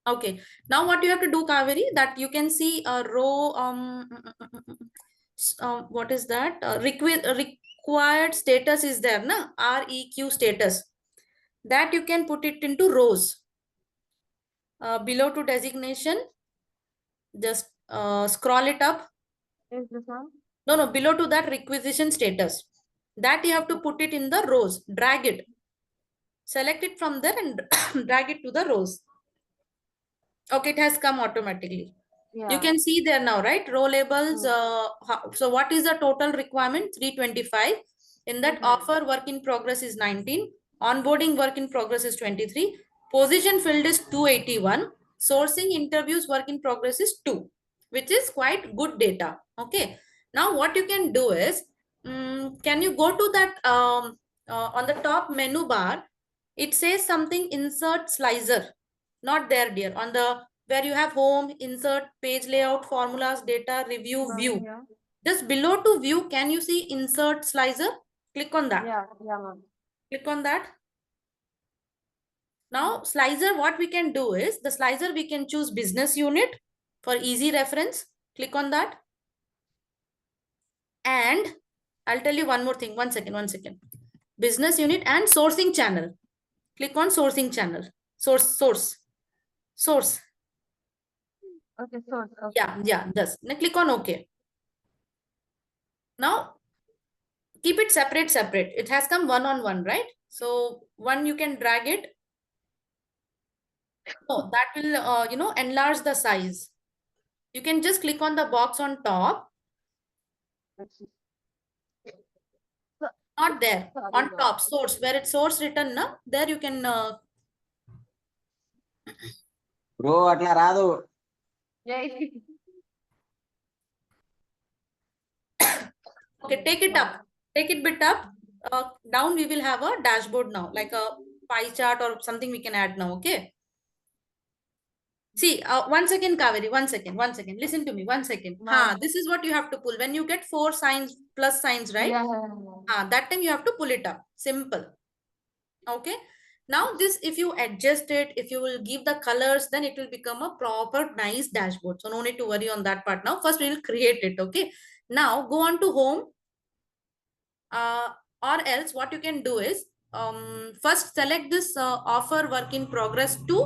Okay. Now what you have to do, Kaveri, that you can see a row. What is that? Required status is there, na? REQ status. That you can put it into rows. Below to designation, just scroll it up.
Is this one?
No, below to that requisition status. That you have to put it in the rows. Drag it. Select it from there and drag it to the rows. Okay, it has come automatically.
Yeah.
You can see there now, right? Row labels. So what is the total requirement? 325. In that offer work in progress is 19. Onboarding work in progress is 23. Position filled is 281. Sourcing interviews work in progress is 2, which is quite good data. Okay. Now what you can do is, can you go to that on the top menu bar? It says something insert slicer. Not there, dear. On the where you have home, insert, page layout, formulas, data, review, view.
Yeah.
Just below to view, can you see insert slicer? Click on that.
Yeah, ma'am.
Click on that. Now, slicer, what we can do is, the slicer we can choose business unit for easy reference. Click on that. And I'll tell you one more thing. One second. Business unit and sourcing channel. Click on sourcing channel. Source.
Okay, source. Okay.
Yeah, just now click on OK. Now keep it separate. It has come one on one, right? So one you can drag it. No, that will enlarge the size. You can just click on the box on top. Not there. On top, source, where it's source written, na, there you can
bro అట్లా రాదు.
Yeah.
okay, take it up. Take it bit up. Down we will have a dashboard now, like a pie chart or something we can add now. Okay. See, 1 second, Kaveri, 1 second. Listen to me, 1 second. This is what you have to pull. When you get 4 signs, plus signs, right?
Yeah.
That time you have to pull it up. Simple. Okay. Now this, if you adjust it, if you will give the colors, then it will become a proper nice dashboard. So no need to worry on that part now. First we will create it. Okay. Now go on to home. Or else what you can do is, first select this offer work in progress to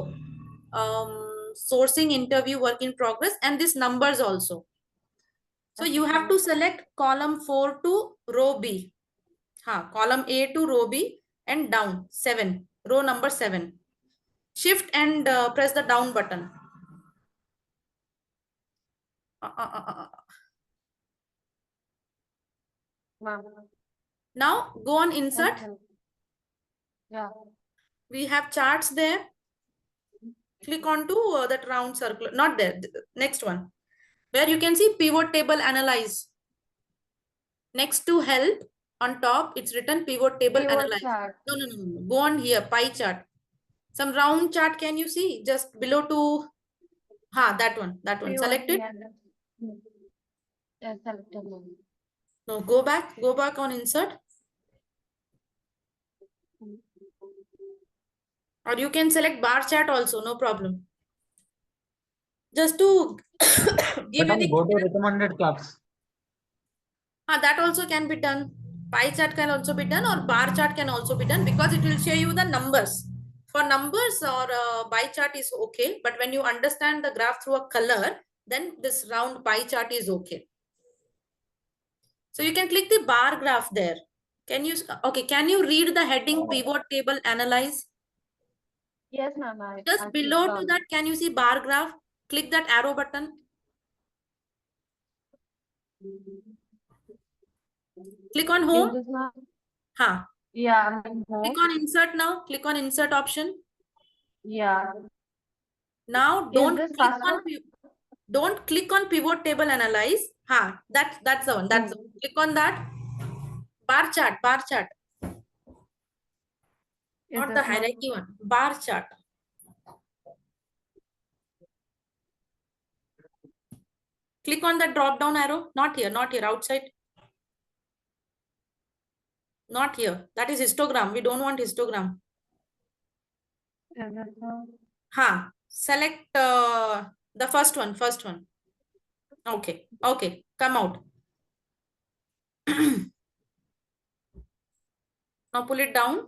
sourcing interview work in progress and this numbers also. So you have to select column 4 to row B. Column A to row B and down 7, row number 7. Shift and press the down button. Now go on insert.
Yeah.
We have charts there. Click on to that round circle, not there, next one, where you can see pivot table analyze. Next to help on top, it's written pivot table
Pivot
analyze.
chart.
No, no, no, no. Go on here, pie chart. Some round chart, can you see? Just below to, that one,
Pivot,
select it.
yeah, yeah, selected one.
No, go back on insert. Or you can select bar chart also, no problem. Just to give you
Madam,
the
go to recommended class.
that also can be done. Pie chart can also be done, or bar chart can also be done, because it will show you the numbers. For numbers or pie chart is okay, but when you understand the graph through a color, then this round pie chart is okay. So you can click the bar graph there. Can you, okay, can you read the heading pivot table analyze?
Yes, ma'am. I
Just below to that, can you see bar graph? Click that arrow button. Click on
Is
home.
this ma'am?
Ha.
Yeah, I'm
Click
home.
on insert now. Click on insert option.
Yeah.
Now
Is
don't
this
click
first
on
one?
don't click on pivot table analyze. That's the one. That's the one. Click on that. Bar chart.
Is
Not the
this ma'am?
hierarchy one. Bar chart. Click on the drop down arrow. Not here, outside. Not here. That is histogram. We don't want histogram.
Is this ma'am?
Select the first one. Okay. Come out. Now pull it down.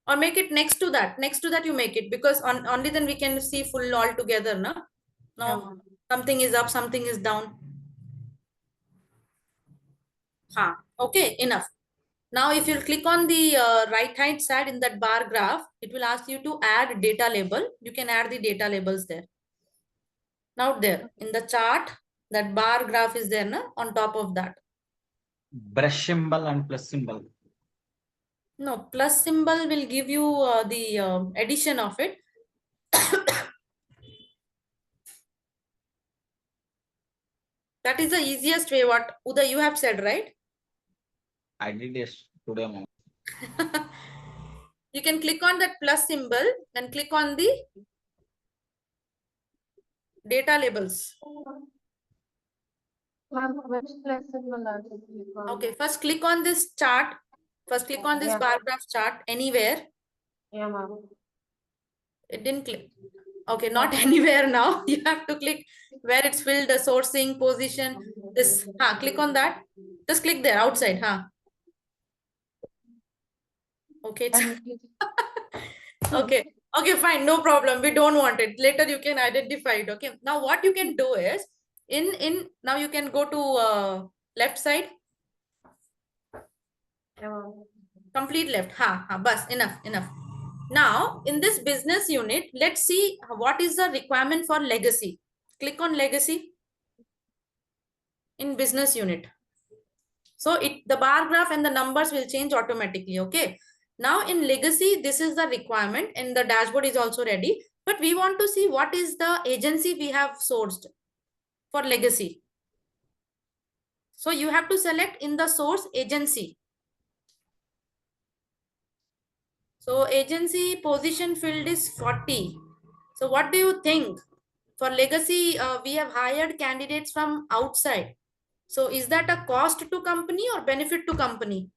Or make it next to that. Next to that you make it, because only then we can see full all together. No,
Yeah.
something is up, something is down. Okay, enough. Now if you click on the right hand side in that bar graph, it will ask you to add data label. You can add the data labels there. Now there in the chart, that bar graph is there, no? On top of that.
Brush symbol and plus symbol.
No, plus symbol will give you the addition of it. That is the easiest way. What Uday you have said, right?
I did yes today, ma'am.
You can click on that plus symbol and click on the data labels.
Ma'am, which plus symbol are you click on?
Okay, first click on this chart. First click on this
Yeah.
bar graph chart anywhere.
Yeah, ma'am.
It didn't click. Okay, not anywhere now. You have to click where it's filled, the sourcing, position. This, click on that. Just click there, outside, Okay. Okay, fine, no problem. We don't want it. Later you can identify it. Okay. Now what you can do is, now you can go to left side.
Yeah, ma'am.
Complete left. Bus, enough. Now, in this business unit, let's see what is the requirement for legacy. Click on legacy in business unit. So the bar graph and the numbers will change automatically. Okay. Now in legacy, this is the requirement and the dashboard is also ready. But we want to see what is the agency we have sourced for legacy. So you have to select in the source agency. So agency position field is 40. So what do you think? For legacy, we have hired candidates from outside. So is that a cost to company or benefit to company?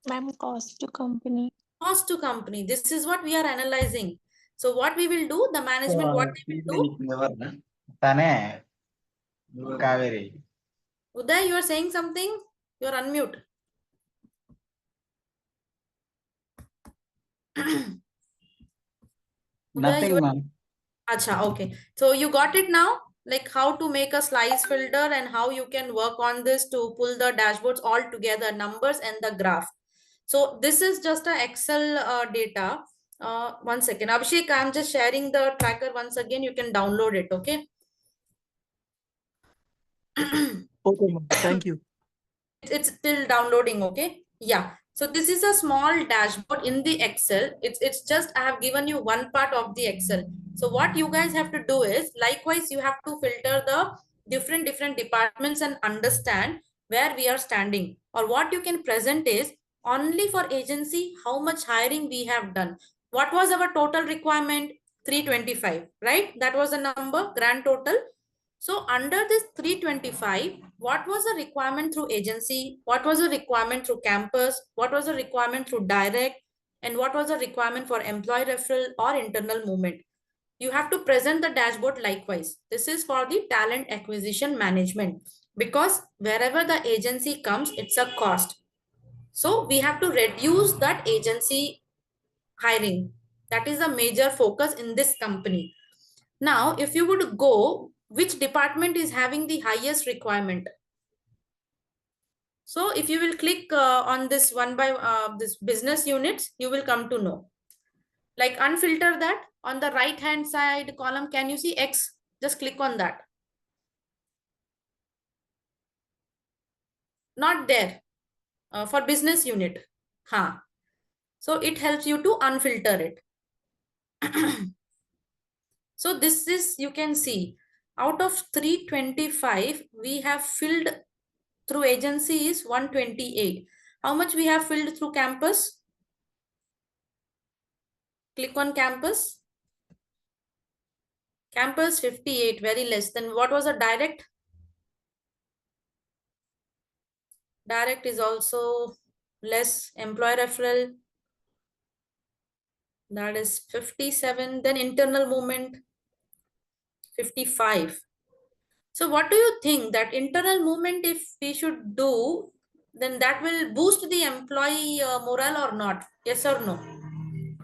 Ma'am, cost to company.
Cost to company. This is what we are analyzing. So what we will do, the management, what they will do.
Tane, Kaveri.
Uday, you are saying something? You are unmute.
Nothing, ma'am.
Acha, okay. So you got it now? Like how to make a slice filter and how you can work on this to pull the dashboards all together, numbers and the graph. So this is just a Excel data. 1 second. Abhishek, I'm just sharing the tracker once again. You can download it, okay?
Okay, ma'am. Thank you.
It's still downloading. Okay. Yeah. So this is a small dashboard in the Excel. It's just, I have given you one part of the Excel. So what you guys have to do is, likewise, you have to filter the different departments and understand where we are standing. Or what you can present is, only for agency, how much hiring we have done. What was our total requirement? 325, right? That was the number, grand total. So under this 325, what was the requirement through agency? What was the requirement through campus? What was the requirement through direct? And what was the requirement for employee referral or internal movement? You have to present the dashboard likewise. This is for the talent acquisition management, because wherever the agency comes, it's a cost. So we have to reduce that agency hiring. That is a major focus in this company. Now, if you would go, which department is having the highest requirement? So if you will click on this one by this business units, you will come to know. Like unfilter that on the right hand side column, can you see X? Just click on that. Not there for business unit. Huh. So it helps you to unfilter it. So this is, you can see, out of 325, we have filled through agency is 128. How much we have filled through campus? Click on campus. Campus 58, very less. Then what was the direct? Direct is also less. Employee referral, that is 57. Then internal movement, 55. So what do you think that internal movement, if we should do, then that will boost the employee morale or not? Yes or no?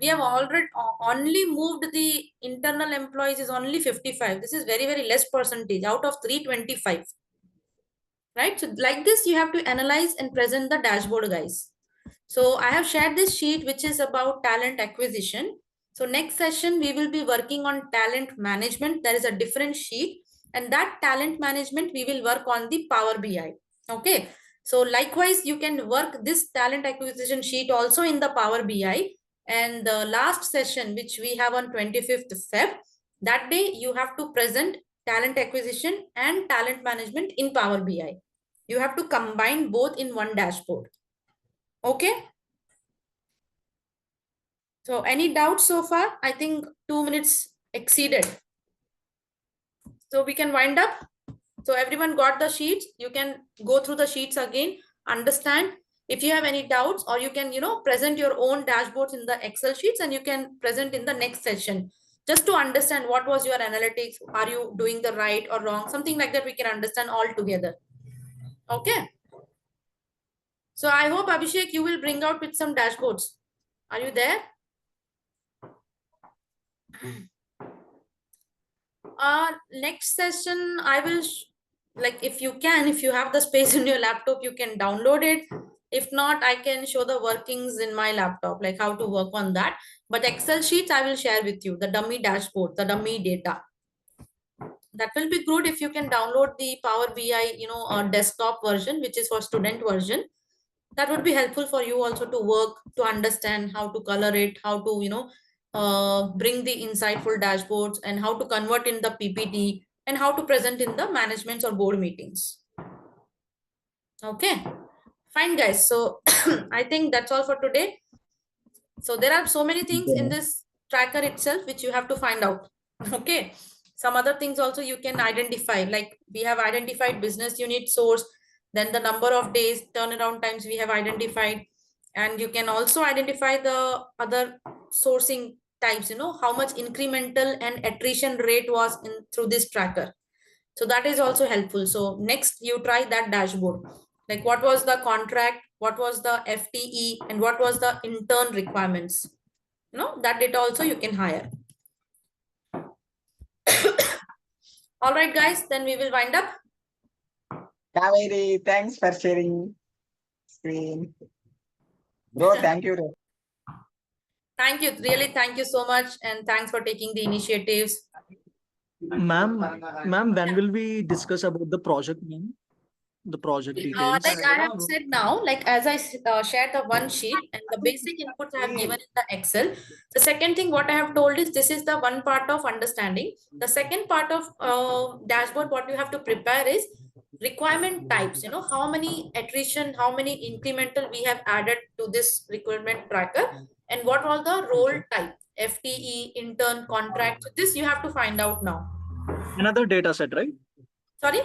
We have already only moved the internal employees is only 55. This is very, very less percentage out of 325. Right? So like this, you have to analyze and present the dashboard, guys. So I have shared this sheet, which is about talent acquisition. So next session, we will be working on talent management. There is a different sheet, and that talent management, we will work on the Power BI. Okay. So likewise, you can work this talent acquisition sheet also in the Power BI. And the last session, which we have on 25th Feb, that day you have to present talent acquisition and talent management in Power BI. You have to combine both in one dashboard. Okay. So any doubts so far? I think 2 minutes exceeded. So we can wind up. So everyone got the sheets. You can go through the sheets again, understand. If you have any doubts, or you can, present your own dashboards in the Excel sheets, and you can present in the next session, just to understand what was your analytics. Are you doing the right or wrong? Something like that we can understand all together. Okay. So I hope, Abhishek, you will bring out with some dashboards. Are you there? Next session, I will, if you can, if you have the space in your laptop, you can download it. If not, I can show the workings in my laptop, like how to work on that. But Excel sheets, I will share with you, the dummy dashboard, the dummy data. That will be good if you can download the Power BI, desktop version, which is for student version. That would be helpful for you also to work, to understand how to color it, how to, bring the insightful dashboards, and how to convert in the PPT, and how to present in the managements or board meetings. Okay, fine, guys. So I think that's all for today. So there are so many things in this tracker itself which you have to find out. Okay, some other things also you can identify, like we have identified business unit source, then the number of days, turnaround times we have identified, and you can also identify the other sourcing types, how much incremental and attrition rate was in through this tracker. So that is also helpful. So next you try that dashboard, like what was the contract, what was the FTE, and what was the intern requirements. That data also you can hire. All right, guys, then we will wind up.
Kaveri, thanks for sharing screen. Bro, thank you.
Thank you. Really, thank you so much. And thanks for taking the initiatives.
Ma'am, when will we discuss about the project, ma'am? the project
Like
details.
I have said now, like as I shared the one sheet and the basic inputs I have given in the Excel. The second thing what I have told is this is the one part of understanding. The second part of dashboard what you have to prepare is requirement types. You know, how many attrition, how many incremental we have added to this requirement tracker, and what all the role type, FTE, intern, contract. So this you have to find out now.
Another data set, right?
Sorry?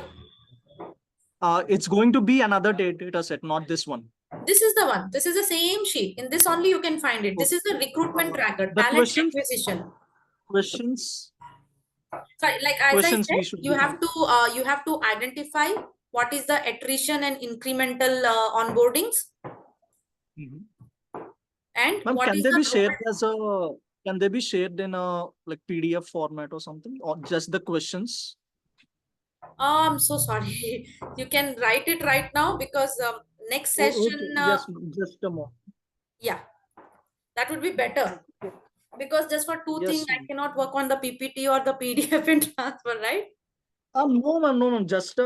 It's going to be another data set, not this one.
This is the one. This is the same sheet. In this only you can find it. This is the recruitment tracker,
The
talent
questions,
acquisition.
questions,
Sorry, like as I
questions we
said,
should
you
be
have to identify what is the attrition and incremental onboardings
Mhm.
and
Ma'am,
what
can
is
they
the
be shared
role-
as a, can they be shared in a like PDF format or something, or just the questions?
I'm so sorry. You can write it right now because next session,
Okay, yes, just a moment.
yeah, that would be better. Because just for two things,
Yes,
I
ma'am.
cannot work on the PPT or the PDF and transfer, right?
No, ma'am, no, ma'am. Just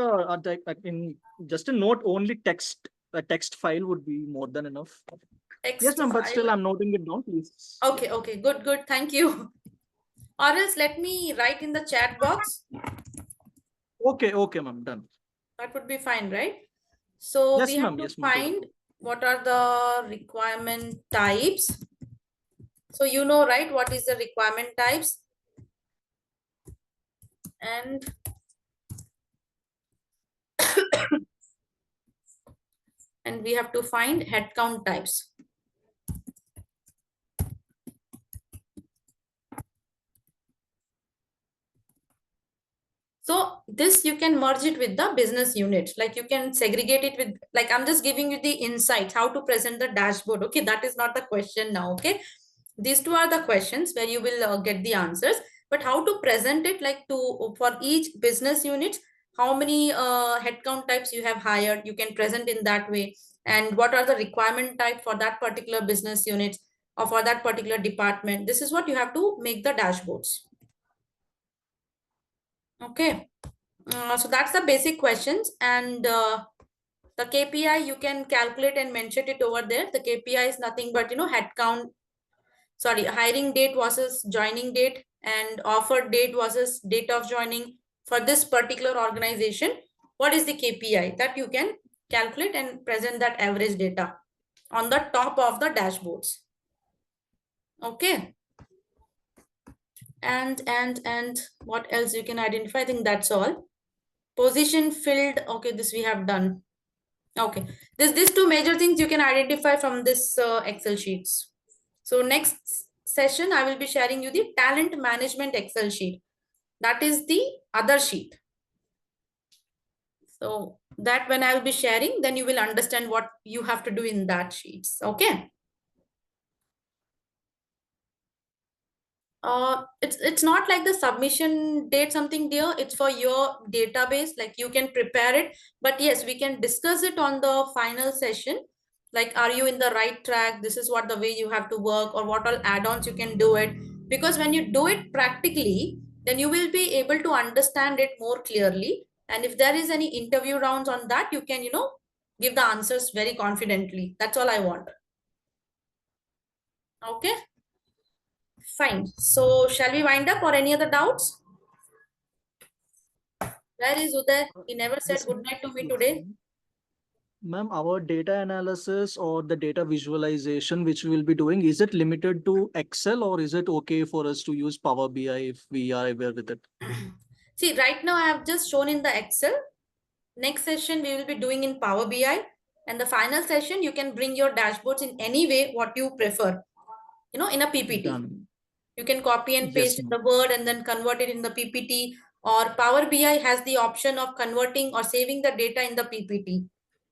just a note, only text. A text file would be more than enough. Yes,
Text
ma'am, but
file.
still, I'm noting it down, please.
Okay, okay, good, good. Thank you. Or else let me write in the chat box.
Okay, okay, ma'am, done.
That would be fine, right? So
Yes,
we have
ma'am.
to
Yes, ma'am.
find what are the requirement types. So you know, right, what is the requirement types? And and we have to find headcount types. So this you can merge it with the business unit. Like you can segregate it with, like I'm just giving you the insights, how to present the dashboard. Okay, that is not the question now. Okay, these two are the questions where you will get the answers. But how to present it, like to for each business unit, how many headcount types you have hired, you can present in that way. And what are the requirement type for that particular business unit or for that particular department. This is what you have to make the dashboards. Okay. So that's the basic questions, and the KPI you can calculate and mention it over there. The KPI is nothing but, you know, headcount, sorry, hiring date versus joining date, and offer date versus date of joining for this particular organization. What is the KPI that you can calculate and present that average data on the top of the dashboards? Okay. And what else you can identify? I think that's all. Position filled. Okay, this we have done. Okay, these two major things you can identify from this Excel sheets. So next session, I will be sharing you the talent management Excel sheet. That is the other sheet. So that when I will be sharing, then you will understand what you have to do in that sheets. Okay. It's not like the submission date something there. It's for your database, like you can prepare it. But yes, we can discuss it on the final session. Like, are you in the right track? This is what the way you have to work, or what all add-ons you can do it. Because when you do it practically, then you will be able to understand it more clearly. And if there is any interview rounds on that, you can, you know, give the answers very confidently. That's all I want. Okay. Fine. So shall we wind up, or any other doubts? Where is Uday? He never said
Yes,
good night to me
yes,
today.
ma'am. Ma'am, our data analysis or the data visualization which we will be doing, is it limited to Excel, or is it okay for us to use Power BI if we are aware with it?
See, right now I have just shown in the Excel. Next session we will be doing in Power BI. And the final session, you can bring your dashboards in any way what you prefer. You know, in a PPT.
Done.
You can copy and
Yes,
paste in
ma'am.
the Word and then convert it in the PPT. Or Power BI has the option of converting or saving the data in the PPT.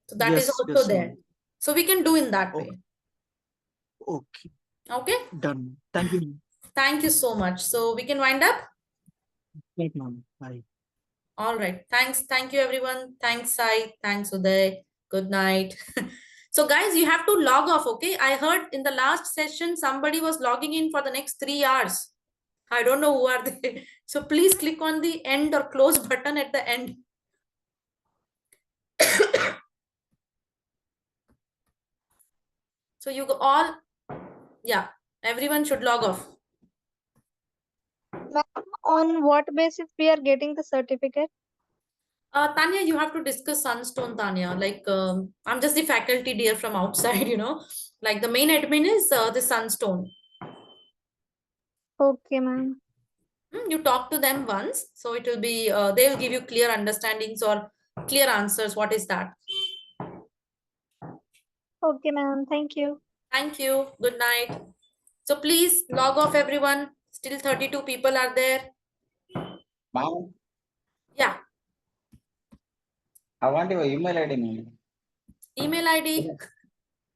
So that is
Yes,
also
yes,
there.
ma'am.
So we can do in that
Okay.
way.
Okay,
Okay.
done. Thank you, ma'am.
Thank you so much. So we can wind up.
Thank you, ma'am. Bye.
All right. Thanks. Thank you, everyone. Thanks, Sai. Thanks, Uday. Good night. So, guys, you have to log off. Okay. I heard in the last session, somebody was logging in for the next 3 hours. I don't know who are they. So, please click on the end or close button at the end. So you all, yeah, everyone should log off.
On what basis we are getting the certificate?
Tanya, you have to discuss Sunstone, Tanya. Like, I'm just the faculty dear from outside, Like the main admin is the Sunstone.
Okay, ma'am.
You talk to them once, so it will be, they will give you clear understandings or clear answers. What is that?
Okay, ma'am. Thank you.
Thank you. Good night. So please log off, everyone. Still 32 people are there.
Ma'am,
Yeah.
I want your email ID, ma'am.
Email ID.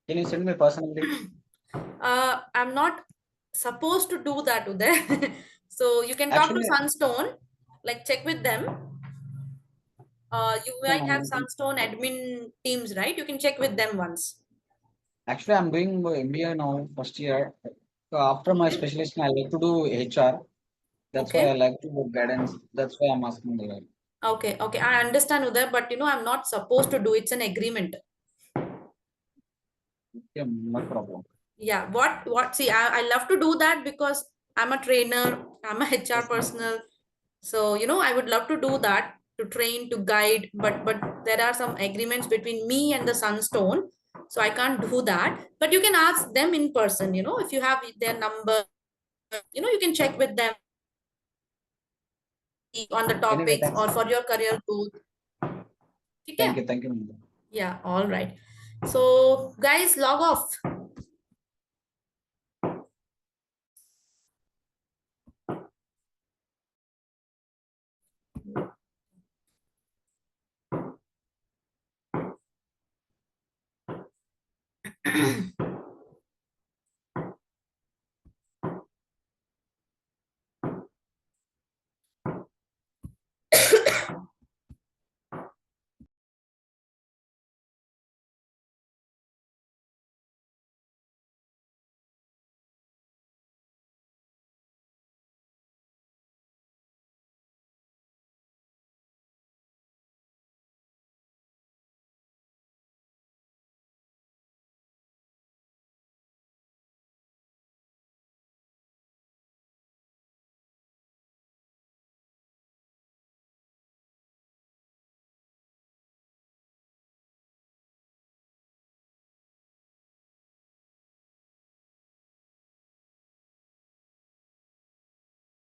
Can you send me personally?
I'm not supposed to do that, Uday. So you can talk to
Actually,
Sunstone, like check with them. You
no,
might have
ma'am.
Sunstone admin teams, right? You can check with them once.
Actually, I'm doing MBA now, first year. So after my specialization, I like to do HR. That's why I
Okay.
like to do guidance. That's why I'm asking the
Okay. Okay. I understand, Uday, but I'm not supposed to do. It's an agreement.
yeah, no problem.
Yeah. What? See, I love to do that because I'm a trainer. I'm a HR
Yes, ma'am.
personnel. So I would love to do that, to train, to guide, but there are some agreements between me and the Sunstone, so I can't do that. But you can ask them in person. If you have their number, you can check with them on the
Anyway,
topics
thanks.
or for your career growth. Okay.
Thank you, ma'am.
Yeah, all right. So guys, log off.